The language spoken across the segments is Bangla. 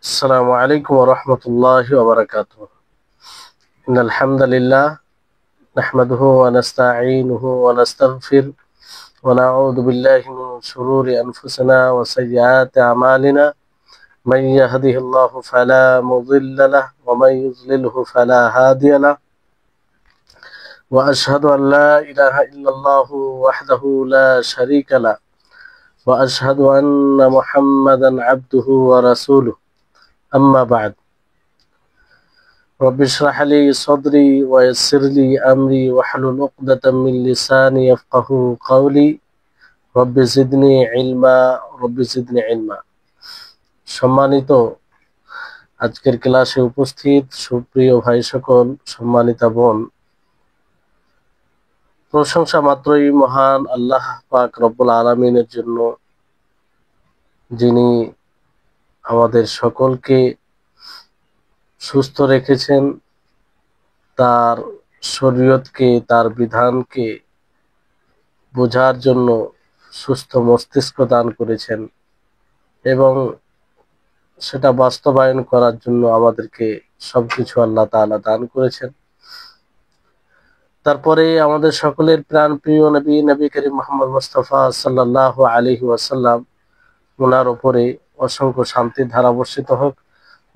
السلام عليكم ورحمة الله وبركاته. إن الحمد لله نحمده ونستعينه ونستغفر ونعوذ بالله من شرور أنفسنا وسيئات أعمالنا. من يهده الله فلا مضل له ومن يضلله فلا هادي له. وأشهد أن لا إله إلا الله وحده لا شريك له وأشهد أن محمدا عبده ورسوله. أما بعد. رب اشرح لي صدري ويسر لي أمري واحلل عقدة من لساني يفقهوا قولي. رب زدني علما رب زدني علما. সম্মানিত আজকের ক্লাসে উপস্থিত সুপ্রিয় ভাই সকল, সম্মানিতা বোন, প্রশংসা মাত্রই মহান আল্লাহ পাক রব্বুল আলামিনের জন্য, যিনি আমাদের সকলকে সুস্থ রেখেছেন, তার শরীয়তকে, তার বিধানকে বোঝার জন্য সুস্থ মস্তিষ্ক দান করেছেন এবং সেটা বাস্তবায়ন করার জন্য আমাদেরকে সবকিছু আল্লাহ তাআলা দান করেছেন। তারপরে আমাদের সকলের প্রাণ প্রিয় নবী করিম মুহাম্মদ মুস্তাফা সাল্লাল্লাহু আলাইহি ওয়াসাল্লাম, ওনার উপরে অসংখ্য শান্তির ধারা বর্ষিত হোক।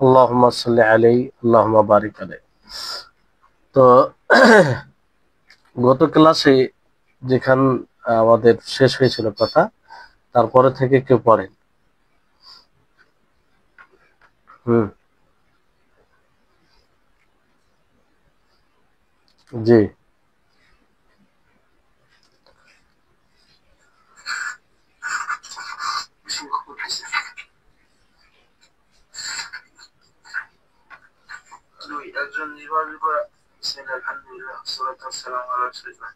আল্লাহুম্মা সাল্লি আলাইহি আল্লাহুম্মা বারিক আলাইহি। তো গত ক্লাসে যেখান আমাদের শেষ হয়েছিল কথা, তারপরে থেকে কেউ পড়েন। জি, একজন নির্ভরযোগ্য আলহামদুলিল্লাহ সালাতু ওয়াসসালামু আলা রাসূলিল্লাহ।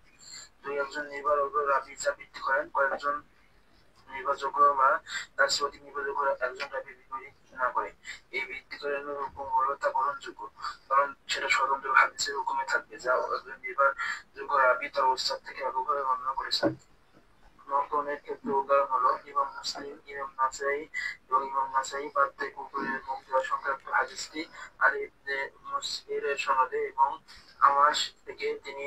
একজন নির্ভরযোগ্য রাবী যা ভিত্তি করেন কয়েকজন নির্ভরযোগ্য বা তার চেয়ে অধিক নির্ভরযোগ্য একজন রাবী বিপরীত না করে। এই ভিত্তি করেন হুকুম হলো তা গ্রহণযোগ্য, কারণ সেটা স্বতন্ত্র হাদিসের হুকুমে থাকবে, যা একজন নির্ভরযোগ্য রাবী তার উস্তাদ থেকে এককভাবে বর্ণনা করেছেন। নকলের ক্ষেত্রে উদাহরণ হলো ইমাম মুসলিম, ইমাম নাসাই এবং ইমাম নাসাই বাদে কুকুরের মুখ দেওয়া সংক্রান্ত হাদিসটি আলী ইবনে মুসহিরের সনদে এবং আমাশ থেকে, তিনি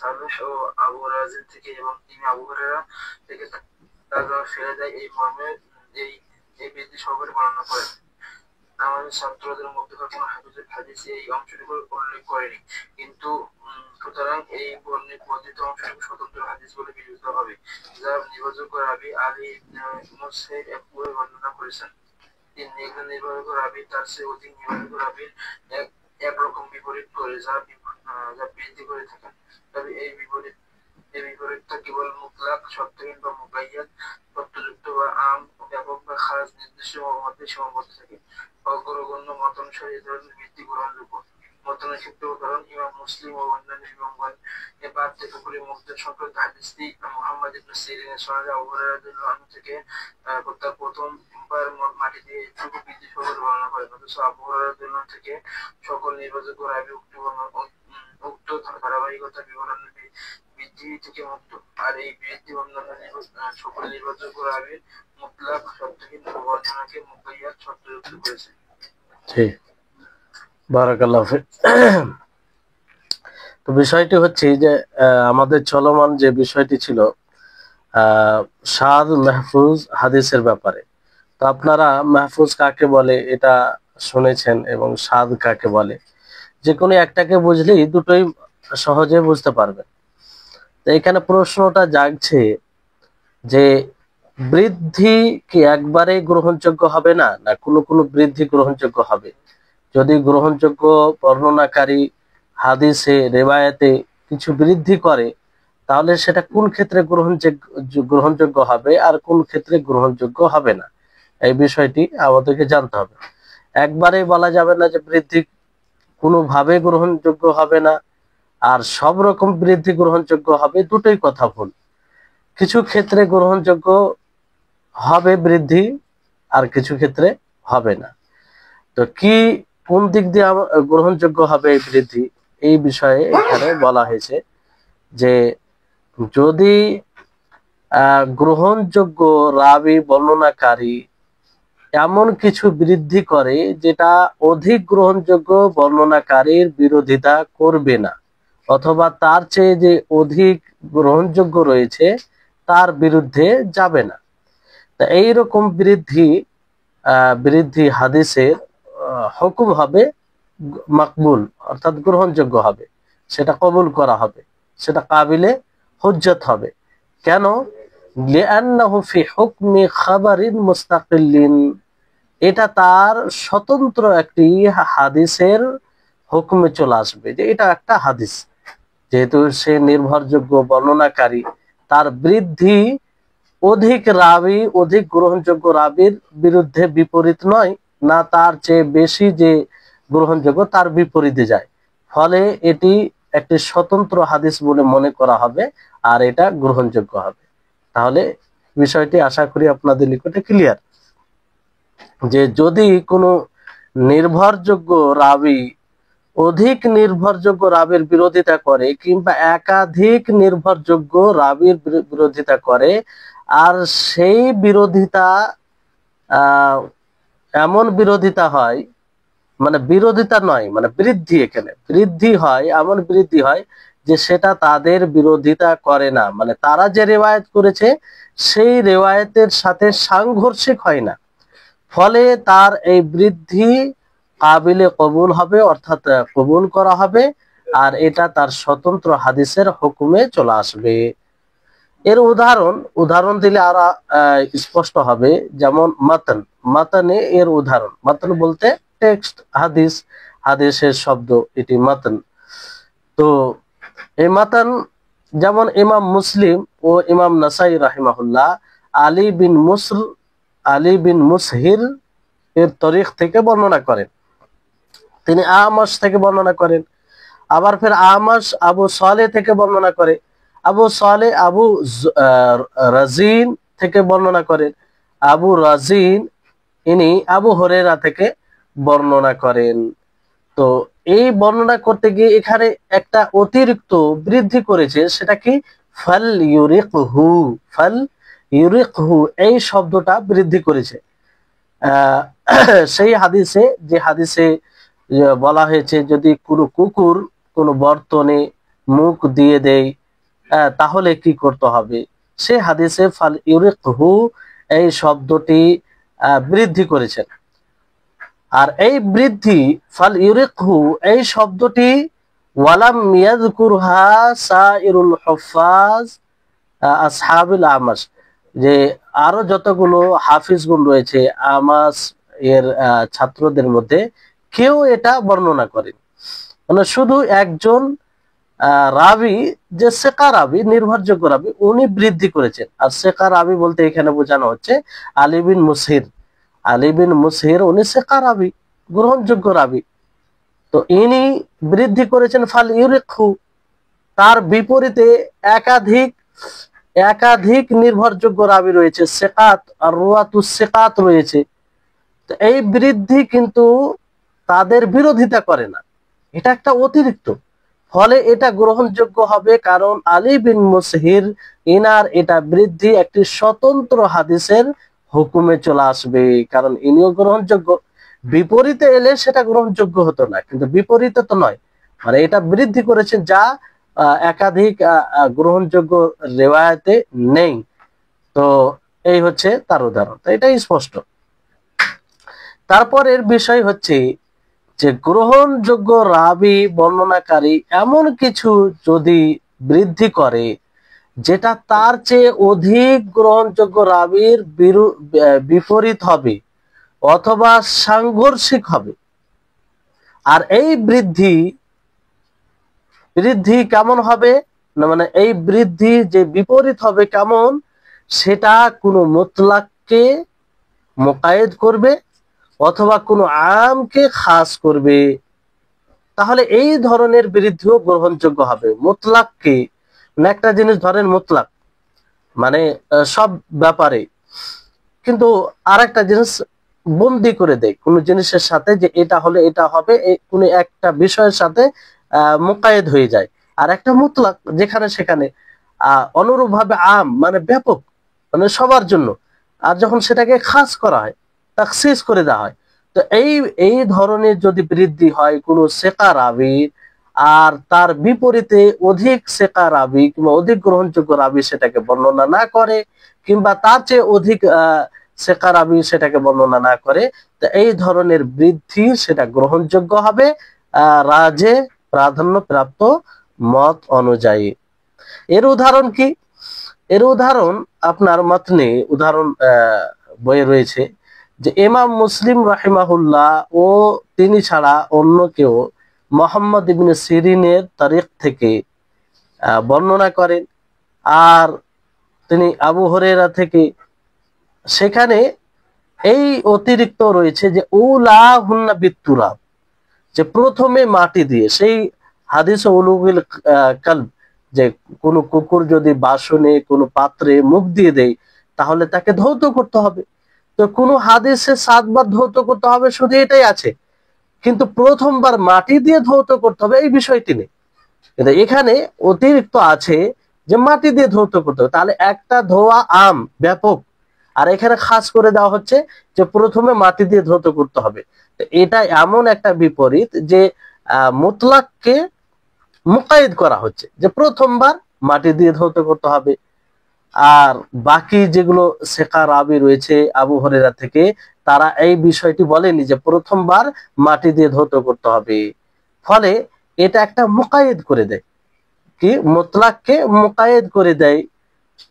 সালেহ ও আবু রাজিল থেকে এবং তিনি আবু হুরায়রা থেকে তারা ফেলে দেয় এই মর্মে এই বৃদ্ধি সহকারে বর্ণনা করেন। আমাদের ছাত্রদের মধ্যে কোনো হাফিজুল হাদিস এই অংশটুকু উল্লেখ করেনি, কিন্তু সুতরাং এই বর্ণিত অংশটুকু স্বতন্ত্র হাদিস বলে বিবেচিত হবে, যা নির্ভরযোগ্য রাবী আলী ইবনে মুসহির একভাবে বর্ণনা করেছেন। তিনি একজন নির্ভরযোগ্য রাবী তার চেয়ে অধিক নির্ভরযোগ্য রাবীর একরকম বিপরীত করে যা বৃদ্ধি করে থাকেন, তবে এই বিপরীতটা কেবল মুতলাক, শর্তহীন বা মুকাইয়াদ, শর্তযুক্ত বা আম, ব্যাপক বা খাস নির্দিষ্ট মধ্যে সীমাবদ্ধ থাকে। অগ্রগণ্য মত অনুসারে এই ধরনের ভিত্তি গ্রহণযোগ্য। মতনের ক্ষেত্রে উদাহরণ ইমাম মুসলিম ও অন্যান্য ইমামগণ এ বাদ থেকে পুকুরে মুক্তের সংক্রান্ত হাদিসটি মুহাম্মদ ইবনে সিরিনের সনদে আবু হুরায়রা রাদিয়াল্লাহু আনহু থেকে তার প্রথমবার মাটি দিয়ে এটুকু বৃদ্ধি সহকারে বর্ণনা করেন, অথচ আবু হুরায়রা রাদিয়াল্লাহু আনহু থেকে সকল নির্ভরযোগ্য রাবী উক্ত ধারাবাহিকতা বিবরণের বৃদ্ধি থেকে মুক্ত। আর এই বৃদ্ধি অন্যান্য সকল নির্ভরযোগ্য রাবীর মুতলাক, শর্তহীন বর্ণনাকে মুকাইয়াদ, শর্তযুক্ত করেছে। ঠিক, বারাকাল্লাহু ফিক। তো বিষয়টি হচ্ছে যে আমাদের চলমান যে বিষয়টি ছিল শাদ মাহফুজ হাদিসের ব্যাপারে। তো আপনারা মাহফুজ কাকে বলে এটা শুনেছেন এবং শাদ কাকে বলে, যে কোনো একটাকে বুঝলেই দুটোই সহজে বুঝতে পারবেন। তো এখানে প্রশ্নটা জাগছে যে বৃদ্ধি কি একবারে গ্রহণযোগ্য হবে না, না কোনো কোনো বৃদ্ধি গ্রহণযোগ্য হবে? যদি গ্রহণযোগ্য বর্ণনাকারী হাদিসে রেওয়ায়েতে কিছু বৃদ্ধি করে, তাহলে সেটা কোন ক্ষেত্রে গ্রহণযোগ্য হবে আর কোন ক্ষেত্রে গ্রহণযোগ্য হবে না, এই বিষয়টি আমাদেরকে জানতে হবে। একবারে বলা যাবে না যে বৃদ্ধি কোনোভাবে গ্রহণযোগ্য হবে না আর সব রকম বৃদ্ধি গ্রহণযোগ্য হবে, দুটোই কথা ভুল। কিছু ক্ষেত্রে গ্রহণযোগ্য হবে বৃদ্ধি আর কিছু ক্ষেত্রে হবে না। তো কি কোন দিক দিয়ে গ্রহণযোগ্য হবে এই বৃদ্ধি, এই বিষয়ে এখানে বলা হয়েছে যে যদি গ্রহণযোগ্য রাবী বর্ণনাকারী এমন কিছু বৃদ্ধি করে যেটা অধিক গ্রহণযোগ্য বর্ণনাকারীর বিরোধিতা করবে না, অথবা তার চেয়ে যে অধিক গ্রহণযোগ্য রয়েছে তার বিরুদ্ধে যাবে না। তা এইরকম বৃদ্ধি হাদিসের হুকুম হবে মাকবুল, অর্থাৎ গ্রহণযোগ্য হবে, সেটা কবুল করা হবে, সেটা কাবিলে হুজ্জত হবে। কেন? লিআন্নাহু ফি হুকমি খাবারিন মুস্তাকিল্লিন, এটা তার স্বতন্ত্র একটি হাদিসের হুকুমে চলে আসবে, যে এটা একটা হাদিস, যেহেতু সে নির্ভরযোগ্য বর্ণনাকারী, তার বৃদ্ধি অধিক গ্রহণযোগ্য রাবির বিরুদ্ধে বিপরীত নয়, না তার চেয়ে বেশি যে গ্রহণযোগ্য তার বিপরীতে যায়, ফলে এটি একটি স্বতন্ত্র হাদিস বলে মনে করা হবে আর এটা গ্রহণযোগ্য হবে। তাহলে বিষয়টি আশা করি আপনাদের নিকটে ক্লিয়ার, যে যদি কোনো নির্ভরযোগ্য রাবি অধিক নির্ভরযোগ্য রাবির বিরোধিতা করে, কিংবা একাধিক নির্ভরযোগ্য রাবির বিরোধিতা করে, আর সেই বিরোধিতা এমন বিরোধিতা হয়, মানে বিরোধিতা নয়, মানে বৃদ্ধি, এখানে বৃদ্ধি হয়, এমন বৃদ্ধি হয় যে সেটা তাদের বিরোধিতা করে না, মানে তারা যে রেওয়ায়েত করেছে সেই রেওয়ায়েতের সাথে সাংঘর্ষিক হয় না, ফলে তার এই বৃদ্ধি কাবিলে কবুল হবে, অর্থাৎ কবুল করা হবে, আর এটা তার স্বতন্ত্র হাদিসের হুকুমে চলে আসবে। এর উদাহরণ দিলে আরো স্পষ্ট হবে। যেমন মাতনে এর উদাহরণ, মাতন বলতে টেক্সট, হাদিসের শব্দ, এটি মাতন। তো এই মাতন যেমন ইমাম মুসলিম ও ইমাম নাসাই রাহিমাহুল্লাহ আলী বিন মুসহির এর তরিখ থেকে বর্ণনা করেন, তিনি আমাশ থেকে বর্ণনা করেন, আবার ফের আমাশ আবু সালে থেকে বর্ণনা করে, আবু সালে আবু রাজিন থেকে বর্ণনা করেন, আবু রাজিন ইনি আবু হুরায়রা থেকে বর্ণনা করেন। তো এই বর্ণনা করতে গিয়ে এখানে একটা অতিরিক্ত বৃদ্ধি করেছে, সেটা কি? ফাল ইউরিকহু, এই শব্দটা বৃদ্ধি করেছে। সেই হাদিসে, যে হাদিসে বলা হয়েছে যদি কোনো কুকুর কোনো বর্তনে মুখ দিয়ে দেয় তাহলে কি করতে হবে, সে হাদিসে ফাল ইউরিকহু এই শব্দটি বৃদ্ধি করেছেন। আর এই বৃদ্ধি ফাল ইউরিকহু এই শব্দটি ওয়ালাম ইয়াযকুরহা সাইরুল হুফাজ আসহাবুল আমাস, যে আরো যতগুলো হাফিজগুণ রয়েছে আমাস এর ছাত্রদের মধ্যে কেউ এটা বর্ণনা করেন, মানে শুধু একজন রাবি, যে সেকা রাবি, নির্ভরযোগ্য রাবি, উনি বৃদ্ধি করেছেন। আর সেকা রাবি বলতে এখানে বোঝানো হচ্ছে আলী বিন মুসহির, উনি সেকা রাবি, গ্রহণযোগ্য রাবি। তো ইনি বৃদ্ধি করেছেন ফাল ইউরিকহু, তার বিপরীতে একাধিক নির্ভরযোগ্য রাবি রয়েছে, সেকাত আর রুয়াতুস সেকাত রয়েছে। তো এই বৃদ্ধি কিন্তু তাদের বিরোধিতা করে না, এটা একটা অতিরিক্ত, ফলে এটা গ্রহণযোগ্য হবে, কারণ আলী বিন মুসহির ইনার এটা বৃদ্ধি একটি স্বতন্ত্র হাদিসের হুকুমে চলে আসবে, কারণ ইনিও গ্রহণযোগ্য। বিপরীতে এলে সেটা গ্রহণযোগ্য হতো না, কিন্তু বিপরীতে তো নয়, মানে এটা বৃদ্ধি করেছে যা একাধিক গ্রহণযোগ্য রেওয়ায়েতে নেই। তো এই হচ্ছে তার উদাহরণ, তো এটাই স্পষ্ট। তারপরের বিষয় হচ্ছে যে গ্রহণযোগ্য রাবি বর্ণনাকারী এমন কিছু যদি বৃদ্ধি করে যেটা তার চেয়ে অধিক গ্রহণযোগ্য রাবির বিপরীত হবে অথবা সাংঘর্ষিক হবে। আর এই বৃদ্ধি কেমন হবে না, মানে এই বৃদ্ধি যে বিপরীত হবে কেমন, সেটা কোনো মুতলাককে মুকায়েদ করবে অথবা কোনো আমকে খাস করবে, তাহলে এই ধরনের বৃদ্ধিও গ্রহণযোগ্য হবে। মুতলাককে, একটা জিনিস ধরেন মুতলাক মানে সব ব্যাপারে, কিন্তু আর একটা জিনিস বন্দি করে দেয় কোন জিনিসের সাথে, যে এটা হলে এটা হবে, কোন একটা বিষয়ের সাথে মুকায়েদ হয়ে যায়। আর একটা মুতলাক যেখানে সেখানে, অনুরূপ ভাবে আম মানে ব্যাপক, মানে সবার জন্য। আর যখন সেটাকে খাস করা হয়, তাখসিস করে দেওয়া হয়। তো এই এই ধরনের যদি বৃদ্ধি হয় কোনো সেকা রাবীর, আর তার বিপরীতে অধিক সেকা রাবী কিংবা অধিক গ্রহণযোগ্য রাবী সেটাকে বর্ণনা না করে, কিংবা তার চেয়ে অধিক সেকা রাবী সেটাকে বর্ণনা না করে, তো এই ধরনের বৃদ্ধি সেটা গ্রহণযোগ্য হবে রাজে প্রাধান্য প্রাপ্ত মত অনুযায়ী। এর উদাহরণ কি? এর উদাহরণ আপনার মতনে উদাহরণ বইয়ে রয়েছে যে ইমাম মুসলিম রাহিমাহুল্লাহ ও তিনি ছাড়া অন্য কেউ মোহাম্মদ ইবনে সিরিনের তারিখ থেকে বর্ণনা করেন, আর তিনি আবু হুরায়রা থেকে। সেখানে এই অতিরিক্ত রয়েছে যে উলা হুন্না বিতুরাব, যে প্রথমে মাটি দিয়ে, সেই হাদিস উলুগুল কালব, যে কোনো কুকুর যদি বাসনে কোনো পাত্রে মুখ দিয়ে দেয় তাহলে তাকে ধৌত করতে হবে। তো কোনো হাদিসে 7 বার ধৌত করতে হবে শুধু এটাই আছে, কিন্তু প্রথমবার মাটি দিয়ে ধৌত করতে হবে এই বিষয়টি নেই। কিন্তু এখানে অতিরিক্ত আছে যে মাটি দিয়ে ধৌত করতে হবে, তাহলে একটা ধোয়া আম ব্যাপক, আর এখানে খাস করে দেওয়া হচ্ছে যে প্রথমে মাটি দিয়ে ধৌত করতে হবে। এটা এমন একটা বিপরীত যে মুতলাককে মুকাইদ করা হচ্ছে যে প্রথমবার মাটি দিয়ে ধৌত করতে হবে, আর বাকি যেগুলো সেকা রাবি রয়েছে আবু হুরায়রা থেকে, তারা এই বিষয়টি বলেনি যে প্রথমবার মাটি দিয়ে ধৌত করতে হবে। ফলে এটা একটা মুকাইদ করে দেয়, কি মুতলাককে মুকাইদ করে দেয়,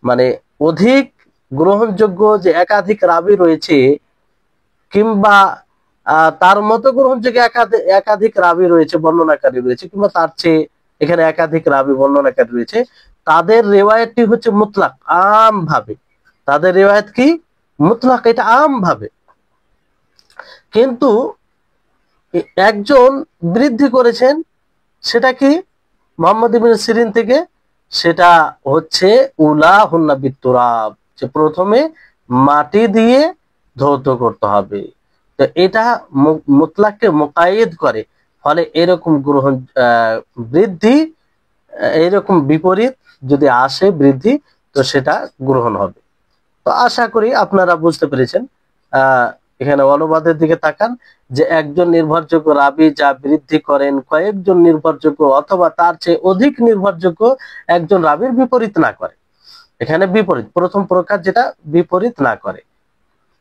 মানে অধিক গ্রহণযোগ্য যে একাধিক রাবি রয়েছে, কিংবা তার মতো গ্রহণযোগ্য একাধিক রাবি রয়েছে, বর্ণনাকারী রয়েছে, কিংবা তার চেয়ে এখানে একাধিক রাবি বর্ণনাকারী রয়েছে, তাদের রেওয়ায়তটি হচ্ছে মুতলাক, আম ভাবে তাদের রেওয়ায়ত কি মুতলাক, এটা আম ভাবে। কিন্তু একজন বৃদ্ধি করেছেন, সেটা কি মোহাম্মদ ইবনে সিরিন থেকে, সেটা হচ্ছে উলা হুন্না বিতুরাব, যে প্রথমে মাটি দিয়ে ধৌত করতে হবে। তো এটা মুতলাককে মুকাইদ করে, ফলে এরকম গ্রহণ বৃদ্ধি, এরকম বিপরীত যদি আসে বৃদ্ধি, তো সেটা গ্রহণ হবে। তো আশা করি আপনারা বুঝতে পেরেছেন। এখানে অনুবাদের দিকে তাকান, যে একজন নির্ভরযোগ্য রাবি যা বৃদ্ধি করেন কয়েকজন নির্ভরযোগ্য অথবা তার চেয়ে অধিক নির্ভরযোগ্য একজন রাবির বিপরীত না করে। এখানে বিপরীত, প্রথম প্রকার যেটা বিপরীত না করে,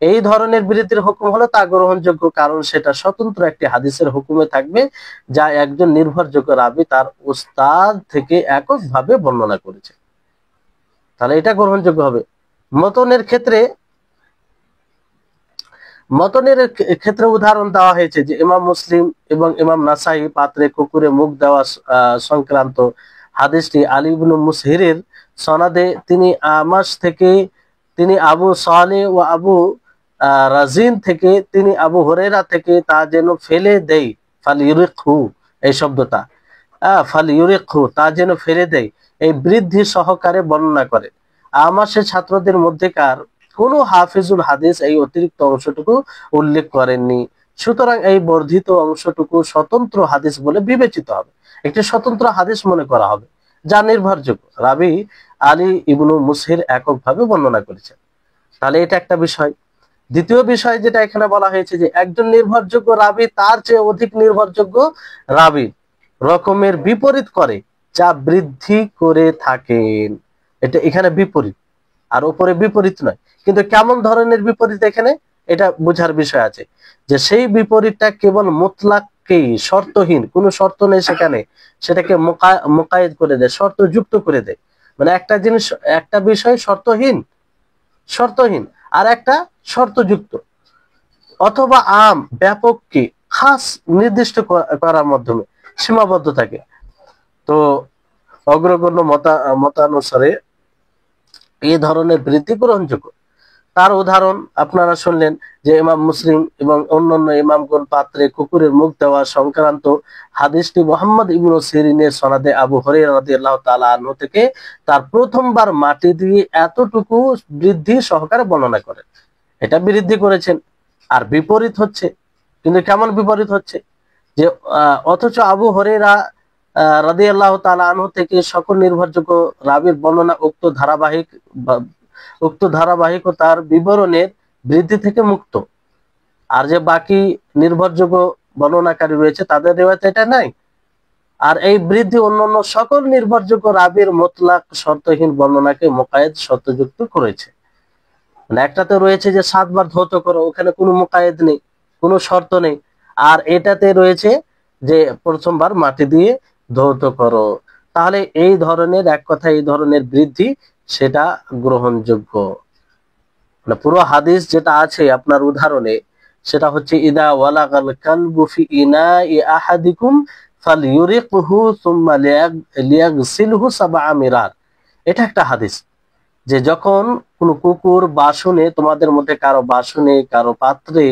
এই ধরনের বৃদ্ধির হুকুম হলো তা গ্রহণযোগ্য, কারণ সেটা স্বতন্ত্র একটি হাদিসের হুকুমে থাকবে যা একজন নির্ভরযোগ্য রাবি তার উস্তাদ থেকে এককভাবে বর্ণনা করেছে, তাহলে এটা গ্রহণযোগ্য হবে। মতনের ক্ষেত্রে উদাহরণ দেওয়া হয়েছে যে ইমাম মুসলিম এবং ইমাম নাসাই পাত্রে কুকুরে মুখ দেওয়া সংক্রান্ত হাদিসটি আলী ইবনে মুসহিরের সনাদে তিনি আমাশ থেকে, তিনি আবু সালেহ ও আবু রাজিন থেকে, তিনি আবু হুরায়রা থেকে তা যেন ফেলে দেয়, ফালিউরিকহু, এই শব্দটা ফালিউরিকহু, তা যেন ফেলে দেয়, এই বৃদ্ধি সহকারে বর্ণনা করে। আমাশের ছাত্রদের মধ্যেকার কোন হাফিজুল হাদিস এই অতিরিক্ত অংশটুকু উল্লেখ করেননি, সুতরাং এই বর্ধিত অংশটুকু স্বতন্ত্র হাদিস বলে বিবেচিত হবে, একটি স্বতন্ত্র হাদিস মনে করা হবে যা নির্ভরযোগ্য রাবি আলী ইবনু মুসহির এককভাবে বর্ণনা করেছেন। তাহলে এটা একটা বিষয়। দ্বিতীয় বিষয় যেটা এখানে বলা হয়েছে যে একজন নির্ভরযোগ্য রাবি তার চেয়ে অধিক নির্ভরযোগ্য রাবি রকমের বিপরীত করে যা বৃদ্ধি করে থাকেন, এটা এখানে বিপরীত, আর উপরে বিপরীত নয়। কিন্তু কেমন ধরনের বিপরীত এখানে এটা বোঝার বিষয় আছে, যে সেই বিপরীতটা কেবল মুতলাককেই, শর্তহীন, কোনো শর্ত নেই সেখানে, সেটাকে মুকাইদ করে দেয়, শর্ত যুক্ত করে দেয়। মানে একটা জিনিস, একটা বিষয় শর্তহীন আর একটা শর্তযুক্ত, অথবা আম ব্যাপককে খাস নির্দিষ্ট করার মাধ্যমে সীমাবদ্ধ থাকে। তো অগ্রগণ্য মতানুসারে এই ধরনের বৃদ্ধি গ্রহণযোগ্য। তার উদাহরণ আপনারা শুনলেন যে ইমাম মুসলিম এবং অন্যান্য ইমামগণ পাত্রে কুকুরের মুখ দেওয়া সংক্রান্ত হাদিসটি মুহাম্মদ ইবনে সিরিনের সনদে আবু হুরায়রা রাদিয়াল্লাহু তাআলা আনহু থেকে তার প্রথমবার মাটি দিয়ে এতটুকু বৃদ্ধি সহকারে বর্ণনা করেন, এটা বৃদ্ধি করেছেন। আর বিপরীত হচ্ছে, কিন্তু কেমন বিপরীত হচ্ছে, যে অথচ আবু হুরায়রা রাদিয়াল্লাহু তাআলা আনহু থেকে সকল নির্ভরযোগ্য রাবীর বর্ণনা উক্ত ধারাবাহিকতার বিবরণের বৃদ্ধি থেকে মুক্ত, আর যে বাকি নির্ভরযোগ্য বর্ণনাকারী রয়েছে তাদের রিওয়ায়েতে এটা নাই। আর এই বৃদ্ধি অন্যান্য সকল নির্ভরযোগ্য রাবির মোতলাক শর্তহীন বর্ণনাকে মুকায়েদ শর্তযুক্ত করেছে। মানে একটাতে রয়েছে যে 7 বার ধৌত করো, ওখানে কোনো মুকায়েদ নেই, কোনো শর্ত নেই। আর এটাতে রয়েছে যে প্রথমবার মাটি দিয়ে ধৌত করো। তাহলে এই ধরনের এক কথা এই ধরনের বৃদ্ধি সেটা গ্রহণযোগ্য। মানে পুরো হাদিস যেটা আছে আপনার উদাহরণে সেটা হচ্ছে ইদা ওয়ালাগাল কালবু ফি ইনাই আহাদিকুম ফালইউরিকহু সুম্মা লিয়াগসিলহু সাবআ মিরার। এটা একটা হাদিস যে যখন কোনো কুকুর বাসনে, তোমাদের মধ্যে কারো বাসনে কারো পাত্রে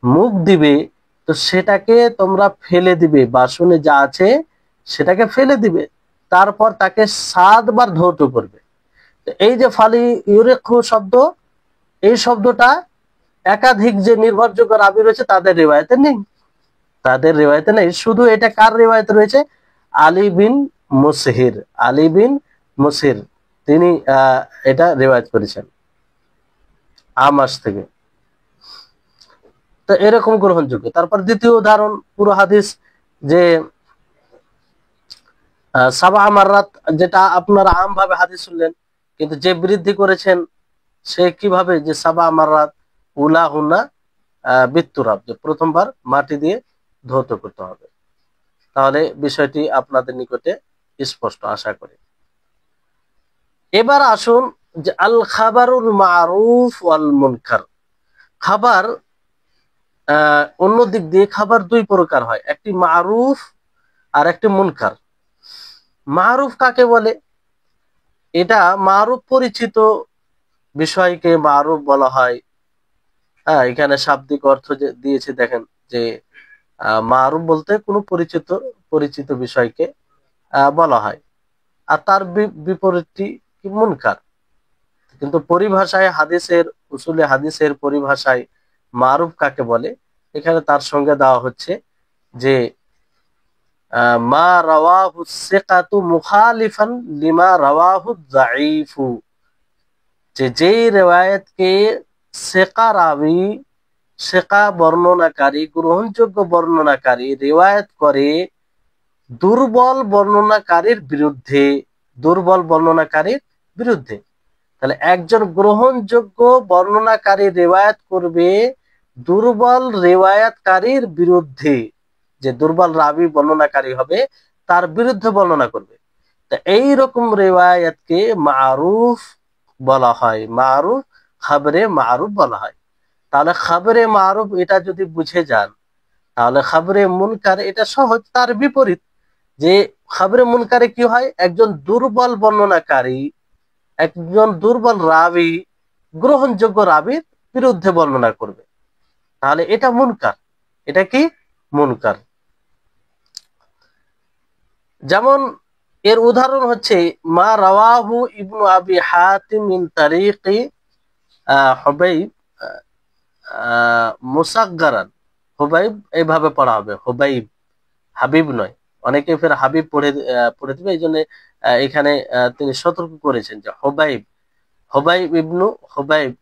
মুখ দিবে, তো সেটাকে তোমরা ফেলে দিবে, বাসনে যা আছে সেটাকে ফেলে দিবে, তারপর তাকে 7 বার ধৌত করবে। তো এই যে ফালি ইউরিকহু শব্দ, এই শব্দটা একাধিক যে নির্ভরযোগ্য রাবি রয়েছে তাদের রিওয়ায়েতে নেই, তাদের রিওয়ায়েতে নেই। শুধু এটা কার রিওয়ায়েতে রয়েছে? আলী বিন মুসহির, আলী বিন মুসহির তিনি এটা রিওয়ায়েত করেছেন আমাস থেকে। তো এরকম গ্রহণযোগ্য। তারপর দ্বিতীয় উদাহরণ, পুরো হাদিস যে সাবা মাররাত, যেটা আপনারা আম ভাবে হাদিস শুনলেন, কিন্তু যে বৃদ্ধি করেছেন সে কিভাবে যে সাবা মাররাত উলা হুন্না বিত্তুরাব, যে প্রথমবার মাটি দিয়ে ধৌত করতে হবে। তাহলে বিষয়টি আপনাদের নিকটে স্পষ্ট আশা করি। এবার আসুন যে আল খাবারুল মারুফ ওয়াল মুনকার। খাবার অন্য দিক দিয়ে খাবার দুই প্রকার হয়, একটি মারুফ আর একটি মুনকার। মারুফ কাকে বলে? এটা মারুফ পরিচিত বিষয়কে মারুফ বলা হয়। হ্যাঁ, এখানে শাব্দিক অর্থ দিয়েছে দেখেন যে মারুফ বলতে কোনো পরিচিত পরিচিত বিষয়কে বলা হয়, আর তার বিপরীতটি কি? মুনকার। কিন্তু পরিভাষায় হাদিসের উসুলে হাদিসের পরিভাষায় মারুফ কাকে বলে, এখানে তার সঙ্গে দেওয়া হচ্ছে যে মা রাওয়াহু সিকাতু মুখালিফান লিমা রাওয়াহু যায়ীফু, যে যেই রিওয়ায়াতকে সিকা রাবী, সিকা বর্ণনাকারী, গ্রহণযোগ্য বর্ণনাকারী রিওয়ায়াত করে দুর্বল বর্ণনাকারীর বিরুদ্ধে, দুর্বল বর্ণনাকারীর বিরুদ্ধে। তাহলে একজন গ্রহণযোগ্য বর্ণনাকারী রিওয়ায়াত করবে দুর্বল রিওয়ায়াতকারীর বিরুদ্ধে, যে দুর্বল রাবী বর্ণনাকারী হবে তার বিরুদ্ধে বর্ণনা করবে। তা এইরকম রিওয়ায়াতকে মারুফ বলা হয়, মারুফ, খাবরে মারুফ বলা হয়। তাহলে খাবরে মারুফ এটা যদি বুঝে যান, তাহলে খাবরে মুনকার এটা সহজ তার বিপরীত। যে খাবরে মুনকারে কি হয়? একজন দুর্বল বর্ণনাকারী, একজন দুর্বল রাবী গ্রহণযোগ্য রাবীর বিরুদ্ধে বর্ণনা করবে, তাহলে এটা মুনকার। এটা কি? মুনকার। যেমন এর উদাহরণ হচ্ছে মা রাওয়াহু ইবনু আবি হাতিম মিন তারিকি হুবাইব মুসাগগারান। হুবাইব এইভাবে পড়া হবে, হুবাইব, হাবিব নয়। অনেকে ফের হাবিব পড়ে দিবে, এই জন্য এখানে তিনি সতর্ক করেছেন যে হুবাইব, হুবাইব ইবনু হুবাইব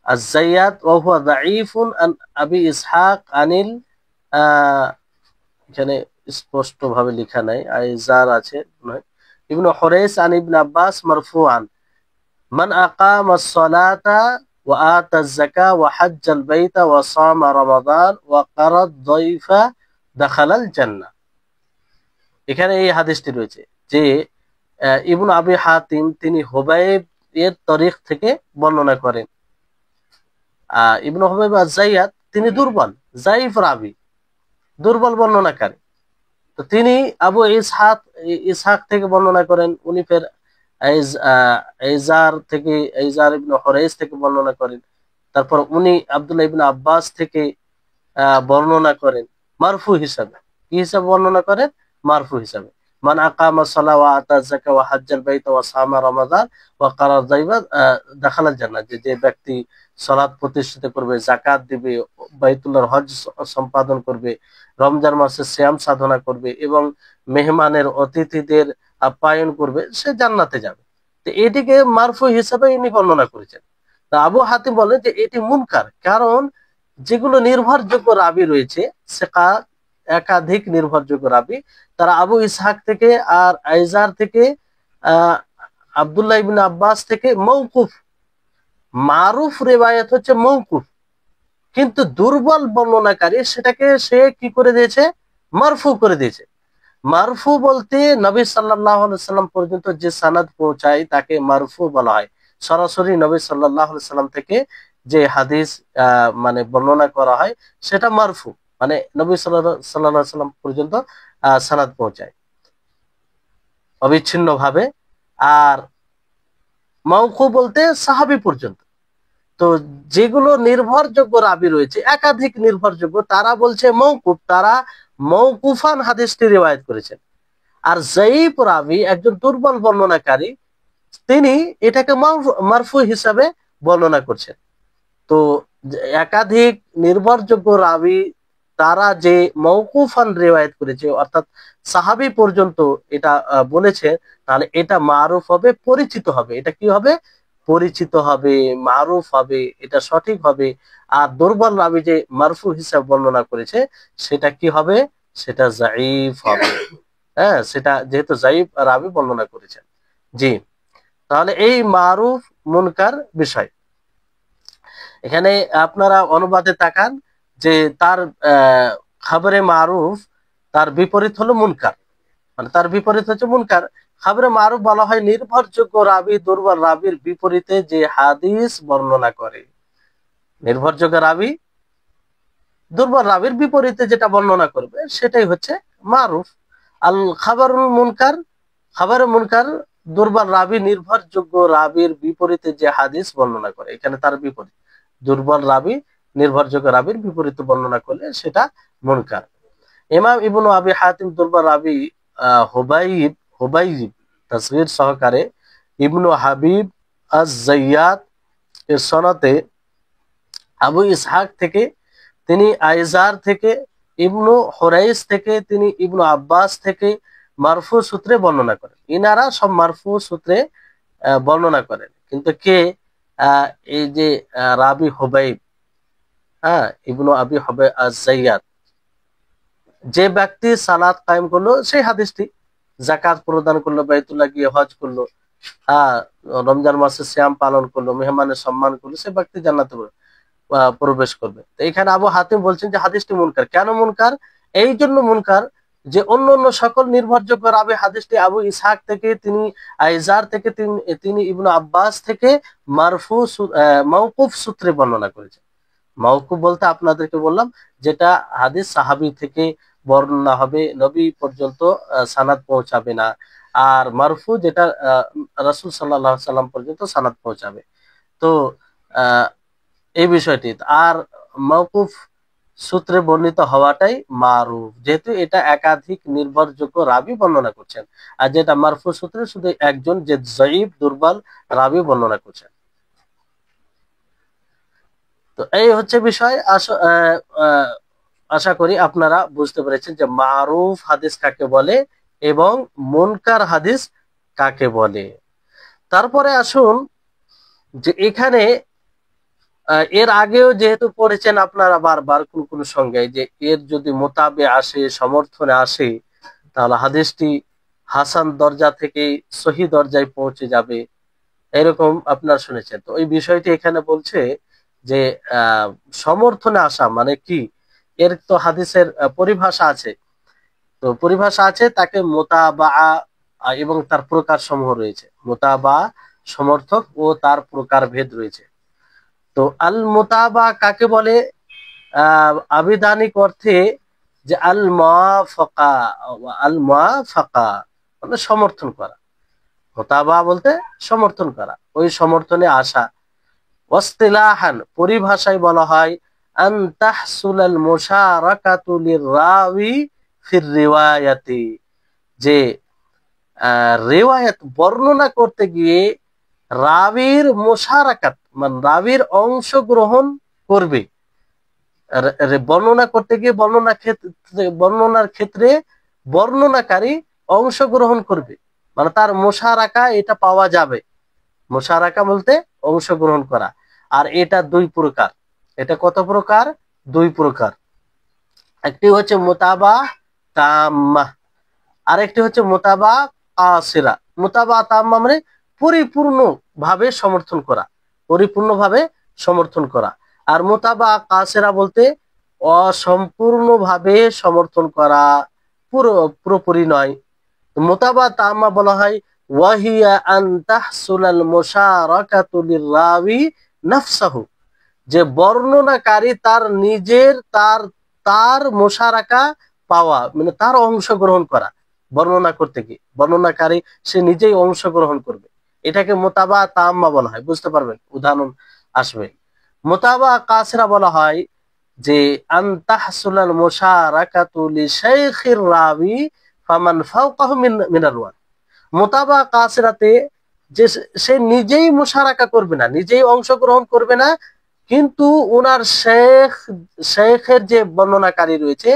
আজ-যাইয়াদ ওয়া হুয়া দাঈফুন আন আবি ইসহাক আনিল, এখানে স্পষ্ট ভাবে লেখা নাই, আইজার আছে নয়, ইবনু হুরাইস আন ইবনে আব্বাস মারফুআন মান আকামাস সালাতা ওয়া আতাজ যাকা ওয়া হাজ্জাল বাইতা ওয়া সামা রমাদান ওয়া কারাদ যায়ফা দাখালাল জান্নাহ। এখানে এই হাদিসটি রয়েছে যে ইবনু আবি হাতিম তিনি হুবাইব এর তরিক থেকে বর্ণনা করেন। ইবনু হুবাইব আজ-যাইয়াদ তিনি দুর্বল, যায়ীফ রাবী, দুর্বল বর্ণনাকারী। তো তিনি আবু ইসহাক থেকে বর্ণনা করেন, উনি ফের এইজার থেকে, এইজার ইবনে হুরাইস থেকে বর্ণনা করেন। তারপর উনি আব্দুল্লাহ ইবনে আব্বাস থেকে বর্ণনা করেন মারফু হিসাবে। কি হিসাবে বর্ণনা করেন? মারফু হিসাবে। মান আকামা সালাহ ওয়া আতা যাকা ওয়া হাজ্জাল বাইতা ওয়া সামা রমাদান ওয়া কারা যায়বা দাখালাল জান্নাহ, যে ব্যক্তি সালাত প্রতিষ্ঠিত করবে, যাকাত দিবে, বাইতুল্লাহর হজ সম্পাদন করবে, রমজান মাসে সিয়াম সাধনা করবে এবং মেহমানের অতিথিদের আপ্যায়ন করবে, সে জান্নাতে যাবে। তো এটিকে মারফু হিসাবে ইনি বর্ণনা করেছেন। তা আবু হাতিম বলেন যে এটি মুনকার, কারণ যেগুলো নির্ভরযোগ্য রাবি রয়েছে, সেকা একাধিক নির্ভরযোগ্য রাবি, তারা আবু ইসহাক থেকে আর আইজার থেকে, আহ আব্দুল্লাহ ইবনে আব্বাস থেকে মৌকুফ, মারুফ রেওয়ায়াত হচ্ছে মৌকুফ, কিন্তু দুর্বল বর্ণনাকারী সেটাকে সে কি করে দিয়েছে, মারফু করে দিয়েছে। মারফু বলতে নবী সাল্লাল্লাহু আলাইহি সাল্লাম পর্যন্ত যে সানাদ পৌঁছায় তাকে মারফু বলা হয়। সরাসরি নবী সাল্লাল্লাহু আলাইহি সাল্লাম থেকে যে হাদিস মানে বর্ণনা করা হয় সেটা মারফু, মানে নবী সাল্লাল্লাহু আলাইহি সাল্লাম পর্যন্ত সানাদ পৌঁছায় অবিচ্ছিন্ন ভাবে। আর মাওকু বলতে সাহাবী পর্যন্ত। তো যেগুলো নির্ভরযোগ্য রাবি রয়েছে, একাধিক নির্ভরযোগ্য, তারা বলছে মৌকুফ, তারা মৌকুফান হাদিসটি রিওয়ায়াত করেছেন। আর যায়িফ রাবি, একজন দুর্বল বর্ণনাকারী, তিনি এটাকে মারফু হিসাবে বর্ণনা করছেন। তো একাধিক নির্ভরযোগ্য রাবি তারা যে মৌকুফান রিওয়ায়াত করেছে, অর্থাৎ সাহাবী পর্যন্ত এটা বলেছে, তাহলে এটা মারুফ হবে, পরিচিত হবে। এটা কি হবে? পরিচিত হবে, মারুফ হবে, এটা সঠিক হবে। আর দুর্বল রাবি যে মারফু হিসাবে বর্ণনা করেছে সেটা কি হবে? সেটা যায়িফ হবে। হ্যাঁ, সেটা যেহেতু যায়িফ রাবি বর্ণনা করেছেন। জি, তাহলে এই মারুফ মুনকার বিষয়। এখানে আপনারা অনুবাদে তাকান যে তার খবরে মারুফ, তার বিপরীত হলো মুনকার, মানে তার বিপরীত হচ্ছে মুনকার। খবরে মারুফ বলা হয় নির্ভরযোগ্য রাবি দুর্বল রাবির বিপরীতে যে হাদিস বর্ণনা করে। নির্ভরযোগ্য রাবি দুর্বল রাবির বিপরীতে যেটা বর্ণনা করবে সেটাই হচ্ছে মারুফ। আল খাবারুল মুনকার, খাবারে মুনকার দুর্বল রাবি নির্ভরযোগ্য রাবির বিপরীতে যে হাদিস বর্ণনা করে। এখানে তার বিপরীত, দুর্বল রাবি নির্ভরযোগ্য রাবির বিপরীতে বর্ণনা করলে সেটা মুনকার। ইমাম ইবনু আবি হাতিম দুর্বল রাবি হুবাইব তাসগীর সহকারে ইবনু হাবিব আজ-জাইয়াত এর সনদে আবু ইসহাক থেকে, তিনি আইজার থেকে, ইবনু হুরাইস থেকে, তিনি ইবনু আব্বাস থেকে মারফু সূত্রে বর্ণনা করেন। ইনারা সব মারফু সূত্রে বর্ণনা করেন। কিন্তু কে? এই যে রাবি হুবাইব, ইবনু আবি হুবাইব আজ-জাইয়াত, যে ব্যক্তি সালাত কায়েম করলো, সেই হাদিসটি, যাকাত প্রদান করলো, বাইতুল্লাহ গিয়ে হজ করলো, রমজান মাসে সিয়াম পালন করলো, মেহমানের সম্মান করলো, সে ব্যক্তি জান্নাতে প্রবেশ করবে। তো এখানে আবু হাতিম বলছেন যে হাদিসটি মুনকার। কেন মুনকার? এই জন্য মুনকার যে অন্য অন্য সকল নির্ভরযোগ্য রাবি হাদিসটি আবু ইসহাক থেকে, তিনি আইজার থেকে, তিনি ইবনু আব্বাস থেকে মারফু মাওকুফ সূত্রে বর্ণনা করেছেন। মাওকুফ বলতে আপনাদেরকে বললাম যেটা হাদিস সাহাবী থেকে বর্ণনা হবে, নবী পর্যন্ত সানাদ পৌঁছাবে না। আর মারফু যেটা রাসূল সাল্লাল্লাহু আলাইহি সাল্লাম পর্যন্ত সানাদ পৌঁছাবে। তো এই বিষয়টি। আর মাওকুফ সূত্রে বর্ণিত হওয়াটাই মারুফ, যেহেতু এটা একাধিক নির্ভরযোগ্য রাবি বর্ণনা করছেন। আর যেটা মারফু সূত্রে শুধু একজন, যে যায়িফ দুর্বল রাবি বর্ণনা করছেন। তো এই হচ্ছে বিষয়। আশা করি আপনারা বুঝতে পেরেছেন যে মারুফ হাদিস কাকে বলে এবং মুনকার হাদিস কাকে বলে। তারপরে আসুন যে এখানে এর আগেও যেহেতু পড়েছেন আপনারা বারবার কোন কোন সংজ্ঞায়, যে এর যদি মোতাবে আসে, সমর্থনে আসে, তাহলে হাদিসটি হাসান দরজা থেকে সহি দরজায় পৌঁছে যাবে, এরকম আপনারা শুনেছেন। তো এই বিষয়টি এখানে বলছে যে সমর্থনে আসা মানে কি, এর তো হাদিসের পরিভাষা আছে। তো পরিভাষা আছে, তাকে মোতাবা এবং তার প্রকার সমূহ রয়েছে। মোতাবা সমর্থক ও তার প্রকার ভেদ রয়েছে। তো আল মুতাবা কাকে বলে? আবিধানিক অর্থে যে আল মুওয়াফাকা মানে সমর্থন করা। মুতাবা বলতে সমর্থন করা, ওই সমর্থনে আসা। ওয়াসতিলাহান পরিভাষায় বলা হয় আন তাহসুলাল মুশারাকাতু লিরাওয়ি ফির রিওয়ায়াতি, যে রিওয়ায়াত বর্ণনা করতে গিয়ে রাবির মুশারাকাত মানে রাবির অংশগ্রহণ করবে। বর্ণনা করতে গিয়ে বর্ণনার ক্ষেত্রে বর্ণনাকারী অংশগ্রহণ করবে, মানে তার মুশারাকা এটা পাওয়া যাবে। মুশারাকা বলতে অংশগ্রহণ করা। আর এটা দুই প্রকার। এটা কত প্রকার? দুই প্রকার, একটি হচ্ছে মুতাবা তাম্মা, আরেকটি হচ্ছে মুতাবা কাসিরা। মুতাবা তাম্মা মানে পরিপূর্ণভাবে সমর্থন করা, পরিপূর্ণভাবে সমর্থন করা। আর মুতাবা কাসিরা বলতে অসম্পূর্ণভাবে সমর্থন করা, পুরোপুরি নয়। মুতাবা তাম্মা বলা হয় ওয়াহিয়া আন তাহসুলাল মুশারাকাতু লিরাওয়ি নাফসাহু, যে বর্ণনাকারী তার নিজের তার তার মুশারাকা পাওয়া, মানে তার অংশগ্রহণ করা। বর্ণনা করতে গিয়ে বর্ণনাকারী সে নিজেই অংশগ্রহণ করবে, এটাকে মুতাবা তাম্মা বলা হয়। বুঝতে পারবেন, উদাহরণ আসবে। মুতাবা কাসিরা বলা হয় যে আন তাহসুলাল মুশারাকাতু লিশাইখির রাবি ফামান ফাওকাহু মিনার রাওয়াত। মুতাবা কাসিরাতে যে সে নিজেই মুশারাকা করবে না, নিজেই অংশগ্রহণ করবে না, কিন্তু ওনার শেখের যে বর্ণনাকারী রয়েছে,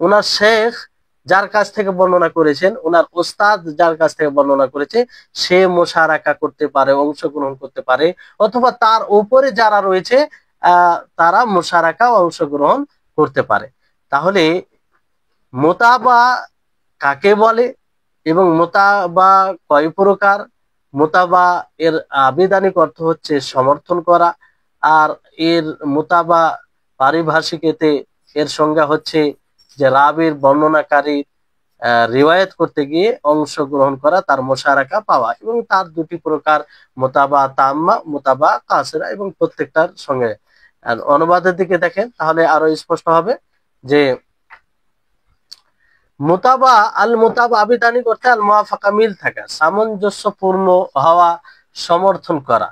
ওনার শেখ যার কাছ থেকে বর্ণনা করেছেন, ওনার ওস্তাদ যার কাছ থেকে বর্ণনা করেছে, সে মুশারাকা করতে পারে, অংশগ্রহণ করতে পারে, অথবা তার উপরে যারা রয়েছে তারা মুশারাকা অংশগ্রহণ করতে পারে। তাহলে মুতাবা কাকে বলে এবং মুতাবা কয় প্রকার? মুতাবা এর আবিধানিক অর্থ হচ্ছে সমর্থন করা, আর এর মুতাবা পারিভাষিক এর সংজ্ঞা হচ্ছে যে রাবির বর্ণনাকারী রিওয়ায়াত করতে গিয়ে অংশগ্রহণ করা, তার মুশারাকা পাওয়া। এবং তার দুটি প্রকার, মুতাবা তাম্মা, মুতাবা কাসিরা, এবং প্রত্যেকটার সঙ্গে অনুবাদের দিকে দেখেন তাহলে আরো স্পষ্ট হবে যে মুতাবা আল মুতাবা আবিধানিক অর্থে আল মুওয়াফাকা, মিল থাকা, সামঞ্জস্যপূর্ণ হওয়া, সমর্থন করা।